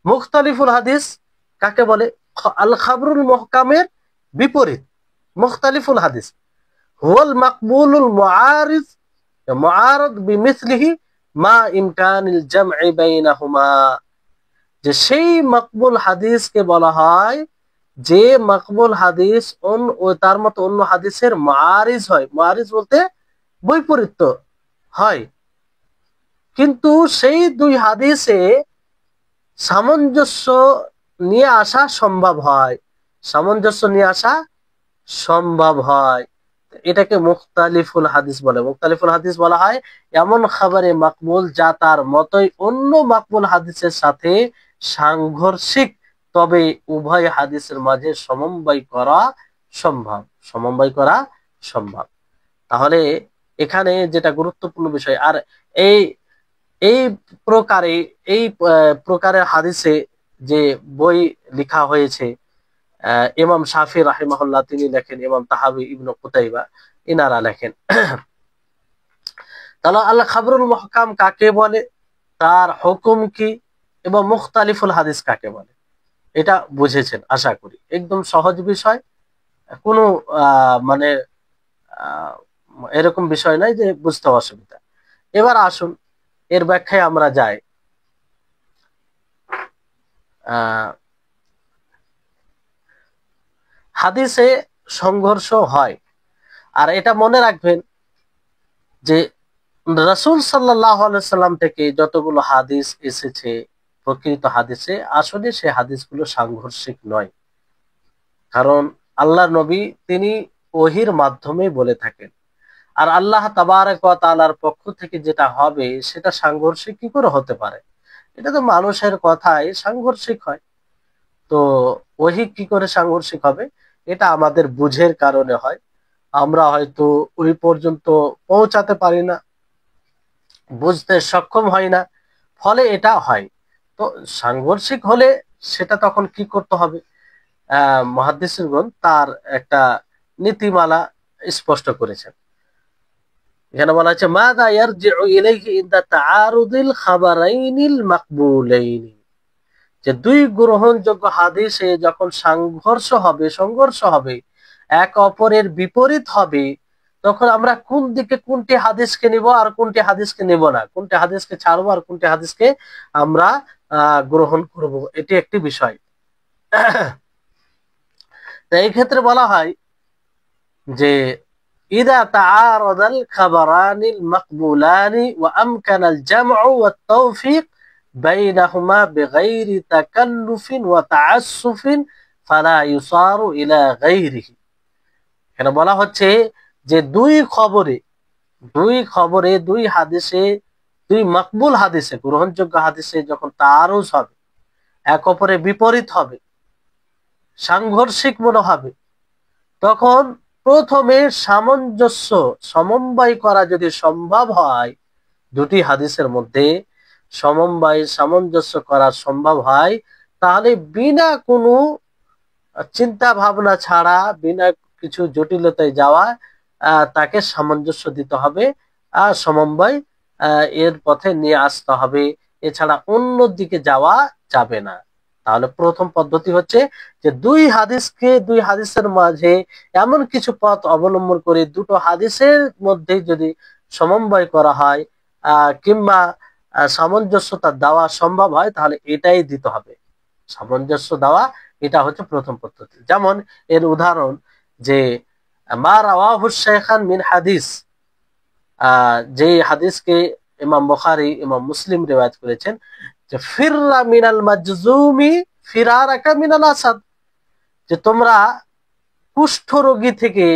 মুখতালিফুল হাদিস কাকে বলে? আল খাবরুল মুহকামের বিপরীত মুখতালিফুল হাদিস হুয়াল মাকবুলুল মুআরিদ বিমিসলিহি মা ইমকানিল জামঈ বাইনাহুমা, যে সেই মাকবুল হাদিসকে বলা হয় যে মাকবুল হাদিস ও তার মতো অন্য হাদিসের মুআরিজ হয়, মুআরিজ বলতে বৈপরীত্য হয়, কিন্তু সেই দুই হাদিসে সামঞ্জস্য নিয়ে আসা সম্ভব হয়, এটাকে মুখতালিফুল হাদিস বলে। মুখতালিফুল হাদিস বলা হয় এমন খাবারে মাকবুল যা তার মতোই অন্য মাকবুল হাদিসের সাথে সাংঘর্ষিক, তবে উভয় হাদিসের মাঝে সমন্বয় করা সম্ভব। তাহলে এখানে যেটা গুরুত্বপূর্ণ বিষয়, আর এই এই প্রকারের হাদিসে যে বই লেখা হয়েছে, ইমাম শাফি রাহিমাহুল্লাহ তিনি লেখেন, ইমাম তাহাবি, ইবনে কুতাইবা ইনারা লেখেন। তাহলে আল খাবরুল মুহকাম কাকে বলে, তার হুকুম কি, এবং মুখতালিফুল হাদিস কাকে বলে, এটা বুঝেছেন আশা করি। একদম সহজ বিষয়, কোনো মানে এরকম বিষয় নাই যে বুঝতে অসুবিধা। এবার আসুন এর ব্যাখ্যায় আমরা যাই। হাদিসে সংঘর্ষ হয়, আর এটা মনে রাখবেন যে রাসূল সাল্লাল্লাহু আলাইহি সাল্লাম থেকে যতগুলো হাদিস এসেছে প্রকৃত হাদিসে, আসলে সে হাদিসগুলো সাংঘর্ষিক নয়, কারণ আল্লাহর নবী তিনি ওহির মাধ্যমে বলে থাকেন, আর আল্লাহ তাবারক ওয়া তাআলার পক্ষ থেকে যেটা হবে সেটা সাংঘর্ষিক কি করে হতে পারে? এটা তো মানুষের কথাই সাংঘর্ষিক হয়, তো ওহি কি করে সাংঘর্ষিক হবে? এটা আমাদের বুঝের কারণে হয়, আমরা হয়তো ওই পর্যন্ত পৌঁছাতে পারি না, বুঝতে সক্ষম হয় না, ফলে এটা হয়। তো সাংঘর্ষিক হলে সেটা তখন কি করতে হবে? মুহাদ্দিসগণ তার একটা নীতিমালা স্পষ্ট করেছেন। এখানে বলা হচ্ছে মাযা ইয়ারজিউ ইলাইহি ইনদা তাআরুদিল খাবারাইনিল মাকবুলাইনি, যে দুই গ্রহণযোগ্য হাদিসে যখন সংঘর্ষ হবে, এক অপরের বিপরীত হবে, তখন আমরা কোনটি হাদিসকে নিব আর কোনটি হাদিসকে নেব না, কোনটি হাদিসকে ছাড়বো আর কোনটি হাদিসকে আমরা গ্রহণ করব, এটি একটি বিষয়। তো এই ক্ষেত্রে বলা হয় যে ইদা তাআরাদাল খাবারানিল মাকবুলানি ওয়া আমকানাল জামউ ওয়াত তাওফীক বাইনাহুমা বিগাইরি তাকাল্লুফিন ওয়া তাআসসুফিন ফালা ইউসারু ইলা গায়রিহি। এখানে বলা হচ্ছে যে দুই হাদিসে, দুই মাকবুল হাদিসে, গ্রহণযোগ্য হাদিসে যখন তাআরুজ হবে, এক অপরের বিপরীত হবে, সাংঘর্ষিক মনে হবে, তখন প্রথমে সমন্বয় করা যদি সম্ভব হয়, দুটি হাদিসের মধ্যে সামঞ্জস্য করা সম্ভব হয়, তাহলে বিনা কোনো চিন্তা ভাবনা ছাড়া, বিনা কিছু জটিলতায় যাওয়া, তাকে সামঞ্জস্য দিতে হবে, সমন্বয় এর পথে নিয়ে আসতে হবে, এছাড়া অন্য দিকে যাওয়া যাবে না। তাহলে প্রথম পদ্ধতি হচ্ছে যে দুই হাদিসের মাঝে এমন কিছু পথ অবলম্বন করে দুটো হাদিসের মধ্যে যদি সমন্বয় করা হয় কিংবা সামঞ্জস্যতা দেওয়া সম্ভব হয়, তাহলে এটাই দিতে হবে, সামঞ্জস্য দেওয়া। এটা হচ্ছে প্রথম পদ্ধতি। যেমন এর উদাহরণ যে মা রাওয়াহু শাইখান মিন হাদিস, যে হাদিসকে ইমাম বুখারী, ইমাম মুসলিম রিওয়ায়াত করেছেন যে ফিররা মিনাল মাজজুমি ফিরারাকা মিনাল আসাদ, যে তোমরা কুষ্ঠ রোগী থেকে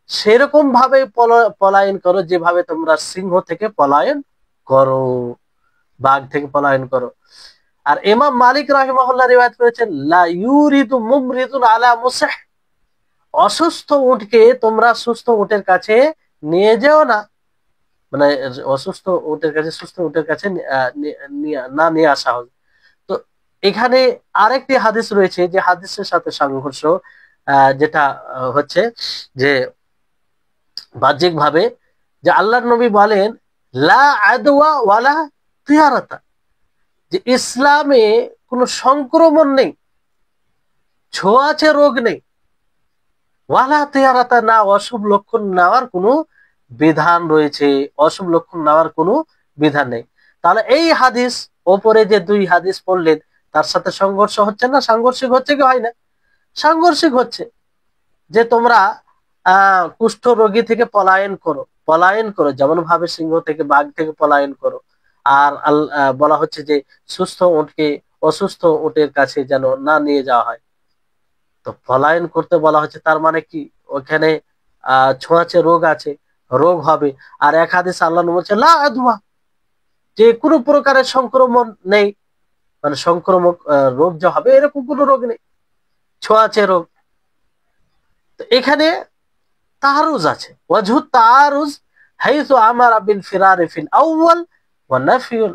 সেরকম ভাবে পলায়ন করো যেভাবে তোমরা সিংহ থেকে পলায়ন করো, বাঘ থেকে পলায়ন করো। আর ইমাম মালিক রাহিমাহুল্লাহ রিওয়ায়াত করেছেন লা ইউরিদু মুমরিদুন আলা মুসহ, অসুস্থ উটকে তোমরা সুস্থ উটের কাছে নিয়ে যেও না, মানে অসুস্থ উটের কাছে সুস্থ উটের কাছে না নিয়ে আসা হবে। তো এখানে আরেকটি হাদিস রয়েছে যে হাদিসের সাথে সংঘর্ষ, যেটা হচ্ছে যে বাহ্যিক ভাবে যে আল্লাহর নবী বলেন লা আদওয়া ওয়ালা তিয়ারাতা, যে ইসলামে কোনো সংক্রমণ নেই, ছোঁয়াচে রোগ নেই, ওয়ালা তিয়ারাতা, না অশুভ লক্ষণ নেওয়ার কোনো বিধান রয়েছে, অশুভ লক্ষণ নেওয়ার কোনো বিধান নেই। তাহলে এই হাদিস, ওপরে যে দুই হাদিস পড়লেন, তার সাথে সংঘর্ষ হচ্ছে না? সাংঘর্ষিক হচ্ছে কি হয় না? সাংঘর্ষিক হচ্ছে। যে তোমরা কুষ্ঠ রোগী থেকে পলায়ন করো যেমন ভাবে সিংহ থেকে, বাঘ থেকে পলায়ন করো। আর বলা হচ্ছে যে সুস্থ উটকে অসুস্থ উটের কাছে যেন না নিয়ে যাওয়া হয়। তো পলায়ন করতে বলা হচ্ছে, তার মানে কি ওখানে ছোঁয়াচে রোগ আছে, রোগ হবে। আর এক হাদিস আল্লাহ বলছে লা আদওয়া, যে কোনো প্রকারের সংক্রমণ নেই, মানে সংক্রমক রোগ যা হবে এরকম কোনো রোগ নেই, ছোঁয়াচে রোগ। তো এখানে তাহারুজ আছে, ওয়াজহু তাহারুজ হাইসু আমারা বিল ফিরারি ফিল আউয়াল ওয়া নাফিউল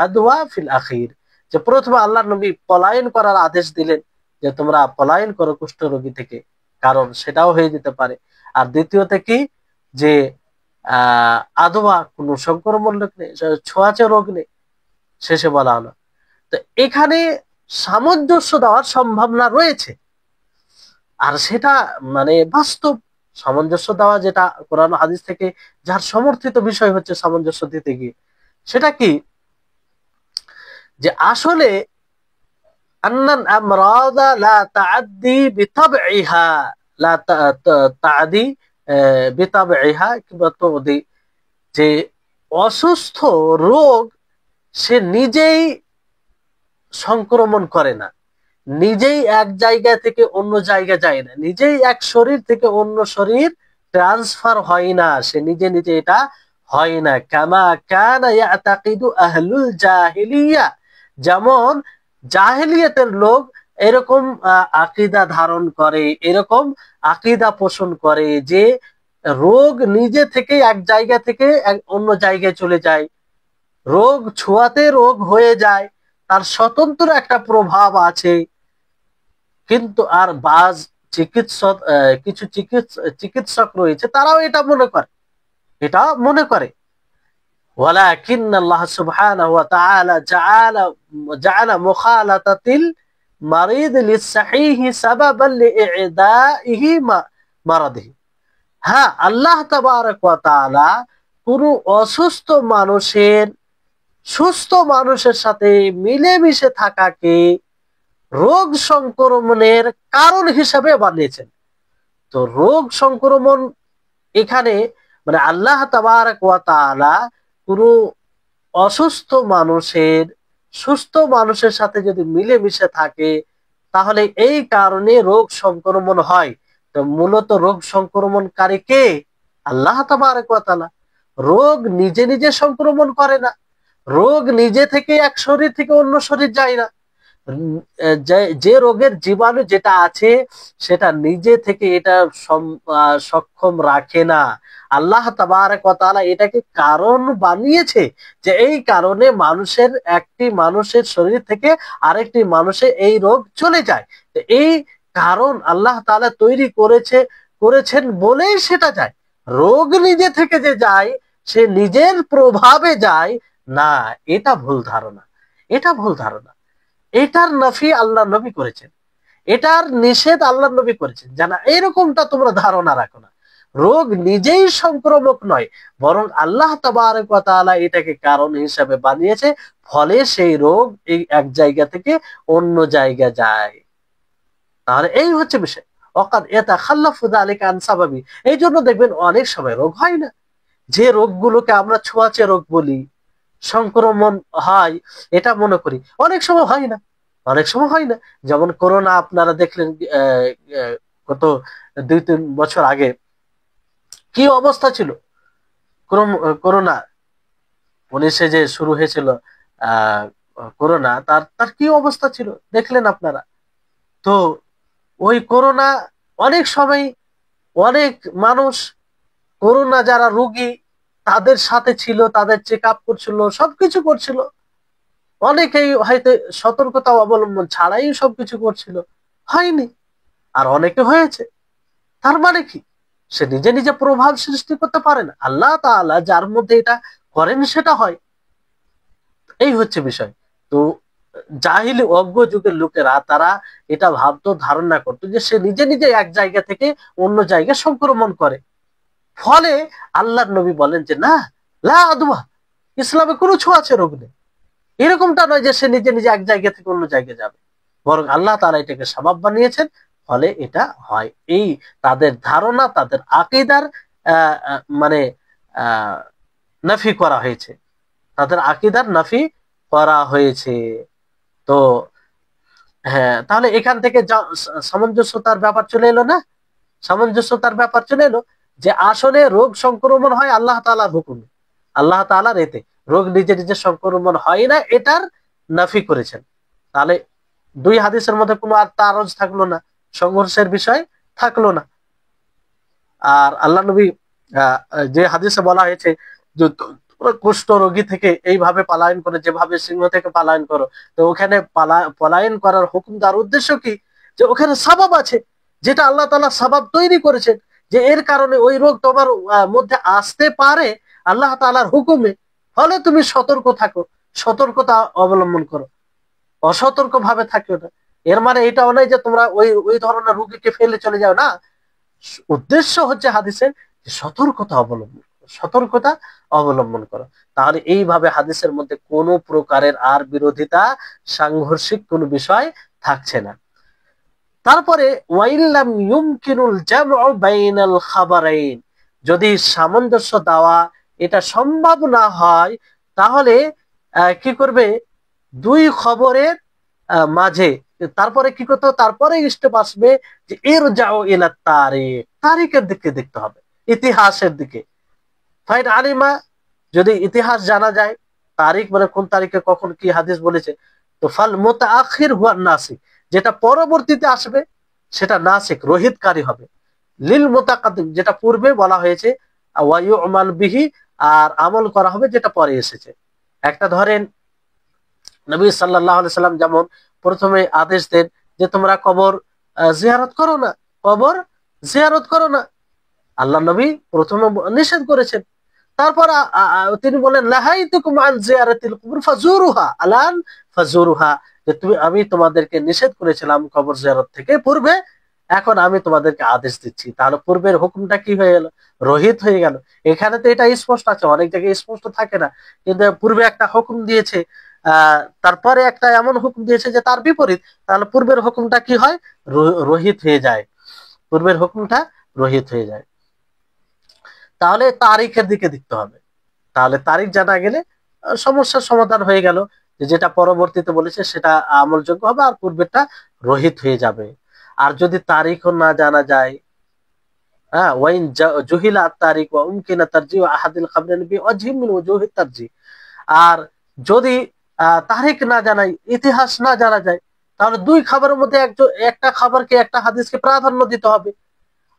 আদওয়া ফিল আখির, যে প্রথমে আল্লাহর নবী পলায়ন করার আদেশ দিলেন যে তোমরা পলায়ন করো কুষ্ঠ রোগী থেকে, কারণ সেটাও হয়ে যেতে পারে। আর দ্বিতীয়তে কি, যে আদওয়া, কোনো সংক্রমণ রোগ নেই, ছোঁয়াচে রোগ নেই, শেষে বলা হলো। তো এখানে সামঞ্জস্য দেওয়ার সম্ভাবনা রয়েছে, আর সেটা মানে বাস্তব সামঞ্জস্য দেওয়া, যেটা কোরআন হাদিস থেকে যার সমর্থিত বিষয় হচ্ছে সামঞ্জস্য দিতে গিয়ে, সেটা কি, যে আসলে আন্নান আমরাদা লা তাআদ্দি বিতাবইহা, লা তাআদি বিতাবইহা কিংবা তুদি, যে অসুস্থ রোগ সে নিজেই সংক্রমণ করে না, নিজেই এক জায়গা থেকে অন্য জায়গা যায় না, নিজেই এক শরীর থেকে অন্য শরীর ট্রান্সফার হয় না, সে নিজে নিজে এটা হয় না। কামা কানা ইয়াতাকিদু আহলুল জাহিলিয়া, যেমন জাহেলিয়াতের লোক এরকম আকীদা ধারণ করে, এরকম আকীদা পোষণ করে যে রোগ নিজে থেকে এক জায়গা থেকে অন্য জায়গায় চলে যায়, রোগ ছোঁয়াতে রোগ হয়ে যায়, তার স্বতন্ত্র একটা প্রভাব আছে। কিন্তু আর বাজ কিছু চিকিৎসক রয়েছে, তারাও এটা মনে করে ওয়ালাকিন আল্লাহ সুবহানাহু ওয়া তাআলা জাআলা মুখালাতাতিল মারিদ লিসসাহিহি সাবাবান লিইদাইহি মারাদিহি। হ্যাঁ, আল্লাহ তাবারক ওয়া তাআলা কোন অসুস্থ মানুষের সুস্থ মানুষের সাথে মিলেমিশে থাকাকে রোগ সংক্রমণের কারণ হিসাবে বানিয়েছেন। তো রোগ সংক্রমণ এখানে মানে আল্লাহ তাবারক ওয়া তাআলা পুরো অসুস্থ মানুষের সুস্থ মানুষের সাথে যদি মিলেমিশে থাকে, তাহলে এই কারণে রোগ সংক্রমণ হয়। তো মূলত রোগ সংক্রমণকারী কে? আল্লাহ তাবারক ওয়া তাআলা। রোগ নিজে নিজে সংক্রমণ করে না, রোগ নিজে থেকে এক শরীর থেকে অন্য শরীর যায় না। যে রোগের জীবাণু যেটা আছে সেটা নিজে থেকে এটা সক্ষম রাখে না। আল্লাহ তাবারক ওয়া তাআলা এটাকে কারণ বানিয়েছে, যে এই কারণে একটি মানুষের শরীর থেকে আরেকটি মানুষের এই রোগ চলে যায়। তো এই কারণ আল্লাহ তাআলা তৈরি করেছেন বলেই সেটা যায়। রোগ নিজে থেকে যে যায়, সে নিজের প্রভাবে যায় না, এটা ভুল ধারণা। এটা ভুল ধারণা। এটার নাফি আল্লাহ নবী করেছেন, এটার নিষেধ আল্লাহ নবী করেছেন। জানা এরকমটা তোমরা ধারণা রাখো না। রোগ নিজেই সংক্রামক নয়, বরং আল্লাহ তাবারক ওয়া তাআলা এটাকে কারণ হিসাবে বানিয়েছে, ফলে সেই রোগ এই এক জায়গা থেকে অন্য জায়গা যায়। তাহলে এই হচ্ছে বিষয়। ওয়াকাদ ইয়াতাখাল্লাফু যালিকা আন সাবাবি। এই জন্য দেখবেন অনেক সময় রোগ হয় না। যে রোগগুলোকে আমরা ছোঁয়াচে রোগ বলি, সংক্রমণ হয় এটা মনে করি, অনেক সময় হয় না, অনেক সময় হয় না। যেমন করোনা আপনারা দেখলেন গত 2-3 বছর আগে কি অবস্থা ছিল। করোনা 19-এ যে শুরু হয়েছিল করোনা, তার কি অবস্থা ছিল দেখলেন আপনারা। তো ওই করোনা অনেক সময় অনেক মানুষ করোনা যারা রোগী তাদের সাথে ছিল, তাদের চেক আপ করছিল, সবকিছু করছিল। অনেকেই হয়তো সতর্কতা অবলম্বন ছাড়াই সবকিছু করছিল, হয়নি। আর অনেকে হয়েছে। তার মানে কি? সে নিজে নিজে প্রভাব সৃষ্টি করতে পারে না, আল্লাহ তাআলা যার মধ্যে এটা করেন সেটা হয়। এই হচ্ছে বিষয়। তো জাহিলি অজ্ঞ যুগের লোকেরা তারা এটা ভাবতো, ধারণা করতো যে সে নিজে নিজে এক জায়গা থেকে অন্য জায়গায় সংক্রমণ করে। ফলে আল্লাহর নবী বলেন যে না, লা আদওয়া, ইসলামে কোনো ছোঁয়াচে রোগ নেই। এরকমটা নয় যে সে নিজে নিজে এক জায়গা থেকে অন্য জায়গায় যাবে, বরং আল্লাহ তাআলা এটাকে সাবাব বানিয়েছেন, ফলে এটা হয়। এই তাদের ধারণা, তাদের আকীদার মানে নাফি করা হয়েছে, তাদের আকীদার নাফি করা হয়েছে। তো হ্যাঁ, তাহলে এখান থেকে সামঞ্জস্যতার ব্যাপার চলে এলো না? সামঞ্জস্যতার ব্যাপার চলে এলো যে আসলে রোগ সংক্রমণ হয় আল্লাহ তাআলার হুকুমে, আল্লাহ তাআলার এতে। রোগ নিজে নিজে সংক্রমণ হয় না, এটার নাফি করেছেন। তাহলে দুই হাদিসের মধ্যে কোনো আর তারজ থাকলো না, সংঘর্ষের বিষয় থাকলো না। আর আল্লাহ নবী যে হাদিসে বলা হয়েছে যে তোমরা কুষ্ঠ রোগী থেকে এইভাবে পলায়ন করে, যেভাবে সিংহ থেকে পলায়ন করো, তো ওখানে পলায়ন করার হুকুম তার উদ্দেশ্য কি? যে ওখানে সাবাব আছে, যেটা আল্লাহ তাআলা সাবাব তৈরি করেছেন, যে এর কারণে ওই রোগ তোমার মধ্যে আসতে পারে আল্লাহ তাআলার হুকুমে। ফলে তুমি সতর্ক থাকো, সতর্কতা অবলম্বন করো, অসতর্ক ভাবে থাকিও না। এর মানে এটাও নয় যে তোমরা ওই ধরনের রোগীকে ফেলে চলে যাও না। উদ্দেশ্য হচ্ছে হাদিসের সতর্কতা অবলম্বন করো। তাহলে এইভাবে হাদিসের মধ্যে কোনো প্রকারের আর বিরোধিতা, সাংঘর্ষিক কোনো বিষয় থাকছে না। তারপরে ওয়াইল্লাম ইউমকিনুল জামউ বাইনাল খাবারাইন, যদি সামঞ্জস্য দেওয়া এটা সম্ভব না হয়, তাহলে কি করবে? দুই খবরের মাঝে তারপরে কি করতে হবে? তারপরে স্টেপ আসবে যে এর যাও ইলা তারিখের দিকে দেখতে হবে, ইতিহাসের দিকে। ফাইন আলিমা, যদি ইতিহাস জানা যায়, তারিখ মানে কোন তারিখে কখন কি হাদিস বলেছে, তো ফাল মুতাআখির হুয়া নাসিক, যেটা পরবর্তীতে আসবে সেটা নাসিক, রহিতকারী হবে। লিল মুতাকাদ্দিম, যেটা পূর্বে বলা হয়েছে, ওয়া ইউমাল বিহি, আর আমল করা হবে যেটা পরে এসেছে। একটা ধরেন নবী সাল্লাল্লাহু আলাইহি সাল্লাম যেমন প্রথমে আদেশ দেন যে তোমরা কবর জিয়ারত করো না, কবর জিয়ারত করো না, আল্লাহ নবী প্রথমে নিষেধ করেছেন। তারপর তিনি বলেন লাহাইতুকুম আন জিয়ারাতিল কুবুর ফাজুরুহা আলান ফাজুরুহা, যে আমি তোমাদেরকে নিষেধ করেছিলাম কবর জিয়ারত থেকে পূর্বে, এখন আমি তোমাদেরকে আদেশ দিচ্ছি। তাহলে পূর্বের হুকুমটা কি হয়ে গেল? রহিত হয়ে গেল। এখানে তো এটা স্পষ্ট আছে, অনেক জায়গায় স্পষ্ট থাকে না, কিন্তু পূর্বে একটা হুকুম দিয়েছে তারপরে একটা এমন হুকুম দিয়েছে যে তার বিপরীত, তাহলে পূর্বের হুকুমটা কি হয়? রহিত হয়ে যায়, পূর্বের হুকুমটা রহিত হয়ে যায়। তাহলে তারিখের দিকে দেখতে হবে। তাহলে তারিখ জানা গেলে সমস্যার সমাধান হয়ে গেল, যে যেটা পরবর্তীতে বলেছে সেটা আমলযোগ্য হবে আর পূর্বেরটা রহিত হয়ে যাবে। আর যদি তারিখও না জানা যায়, হ্যাঁ, ওয়াইন জুহিলা তারিখ ওয়া উমকিনা তারজিহ আহাদিল খাবরাইন বিওয়াজহিন মিন ওজুহিত তারজিহ। আর যদি তারিখ না জানাই, ইতিহাস না জানা যায়, তাহলে দুই খাবারের মধ্যে একটা খাবারকে, একটা হাদিসকে প্রাধান্য দিতে হবে।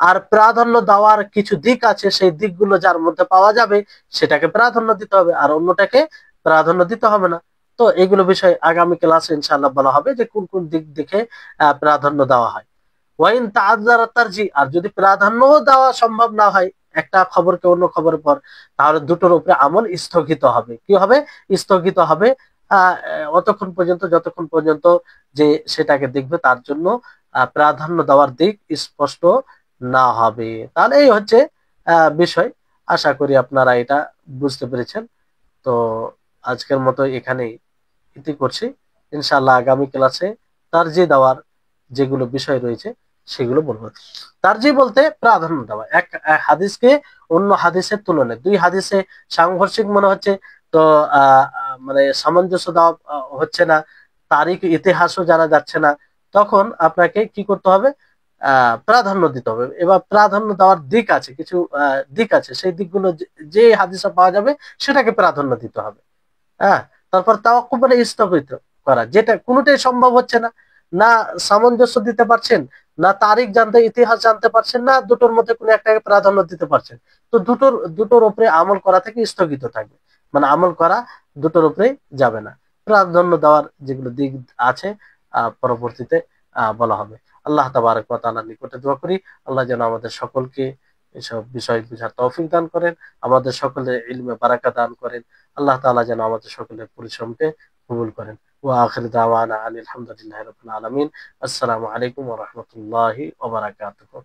আর প্রাধান্য দেওয়ার কিছু দিক আছে, সেই দিকগুলো যার মধ্যে পাওয়া যাবে সেটাকে প্রাধান্য দিতে হবে, আর অন্যটাকে প্রাধান্য দিতে হবে না। তো এগুলো বিষয় আগামী ক্লাসে ইনশাআল্লাহ বলা হবে যে কোন কোন দিক দেখে প্রাধান্য দেওয়া হয়। ওয়াইন তাআযারা তারজি, আর যদি প্রাধান্য দেওয়া সম্ভব না হয় একটা খবরকে অন্য খবরের পর, তাহলে দুটোর উপরে আমল স্থগিত হবে। কি হবে? স্থগিত হবে অতক্ষণ পর্যন্ত যতক্ষণ পর্যন্ত যে সেটাকে দেখবে তার জন্য প্রাধান্য দেওয়ার দিক স্পষ্ট না হবে। তাহলে এই হচ্ছে বিষয়। আশা করি আপনারা এটা বুঝতে পেরেছেন। তো আজকের মতো এখানেই ইতি করছি। ইনশাআল্লাহ আগামী ক্লাসে তারজি দেওয়ার যেগুলো বিষয় রয়েছে সেগুলো বলবো। তারজি বলতে প্রাধান্য দেওয়া, এক হাদিসকে অন্য হাদিসের তুলনায়, দুই হাদিসে সাংঘর্ষিক মনে হচ্ছে, তো মানে সামঞ্জস্য দেওয়া হচ্ছে না, তারিখ ইতিহাসও জানা যাচ্ছে না, তখন আপনাকে কি করতে হবে? প্রাধান্য দিতে হবে। এবার প্রাধান্য দেওয়ার দিক আছে, কিছু দিক আছে, সেই দিকগুলো যে হাদিসে পাওয়া যাবে সেটাকে প্রাধান্য দিতে হবে। হ্যাঁ, তারপর তাওয়াক্কুফ মানে স্থগিত করা, যেটা কোনোটাই সম্ভব হচ্ছে না, না সামঞ্জস্য দিতে পারছেন, না তারিখ জানতে, ইতিহাস জানতে পারছেন, না দুটোর মধ্যে কোনো একটাকে প্রাধান্য দিতে পারছেন, তো দুটোর উপরে আমল করা থেকে স্থগিত থাকবে, মানে আমল করা দুটোর উপরে যাবে না। প্রাধান্য দেওয়ার যেগুলো দিক আছে পরবর্তীতে বলা হবে। আল্লাহ তাবারক ওয়া তাআলার নিকটে দোয়া করি আল্লাহ যেন আমাদের সকলকে এসব বিষয় বুঝার তৌফিক দান করেন, আমাদের সকলের ইলমে বারাকা দান করেন। আল্লাহ তাআলা যেন আমাদের সকলের পরিশ্রমকে কবুল করেন। ওয়া আখির দাওয়ানা আনিল হামদুলিল্লাহি রাব্বিল আলামিন। আসসালামু আলাইকুম ওয়া রাহমাতুল্লাহি ওয়া বারাকাতুহু।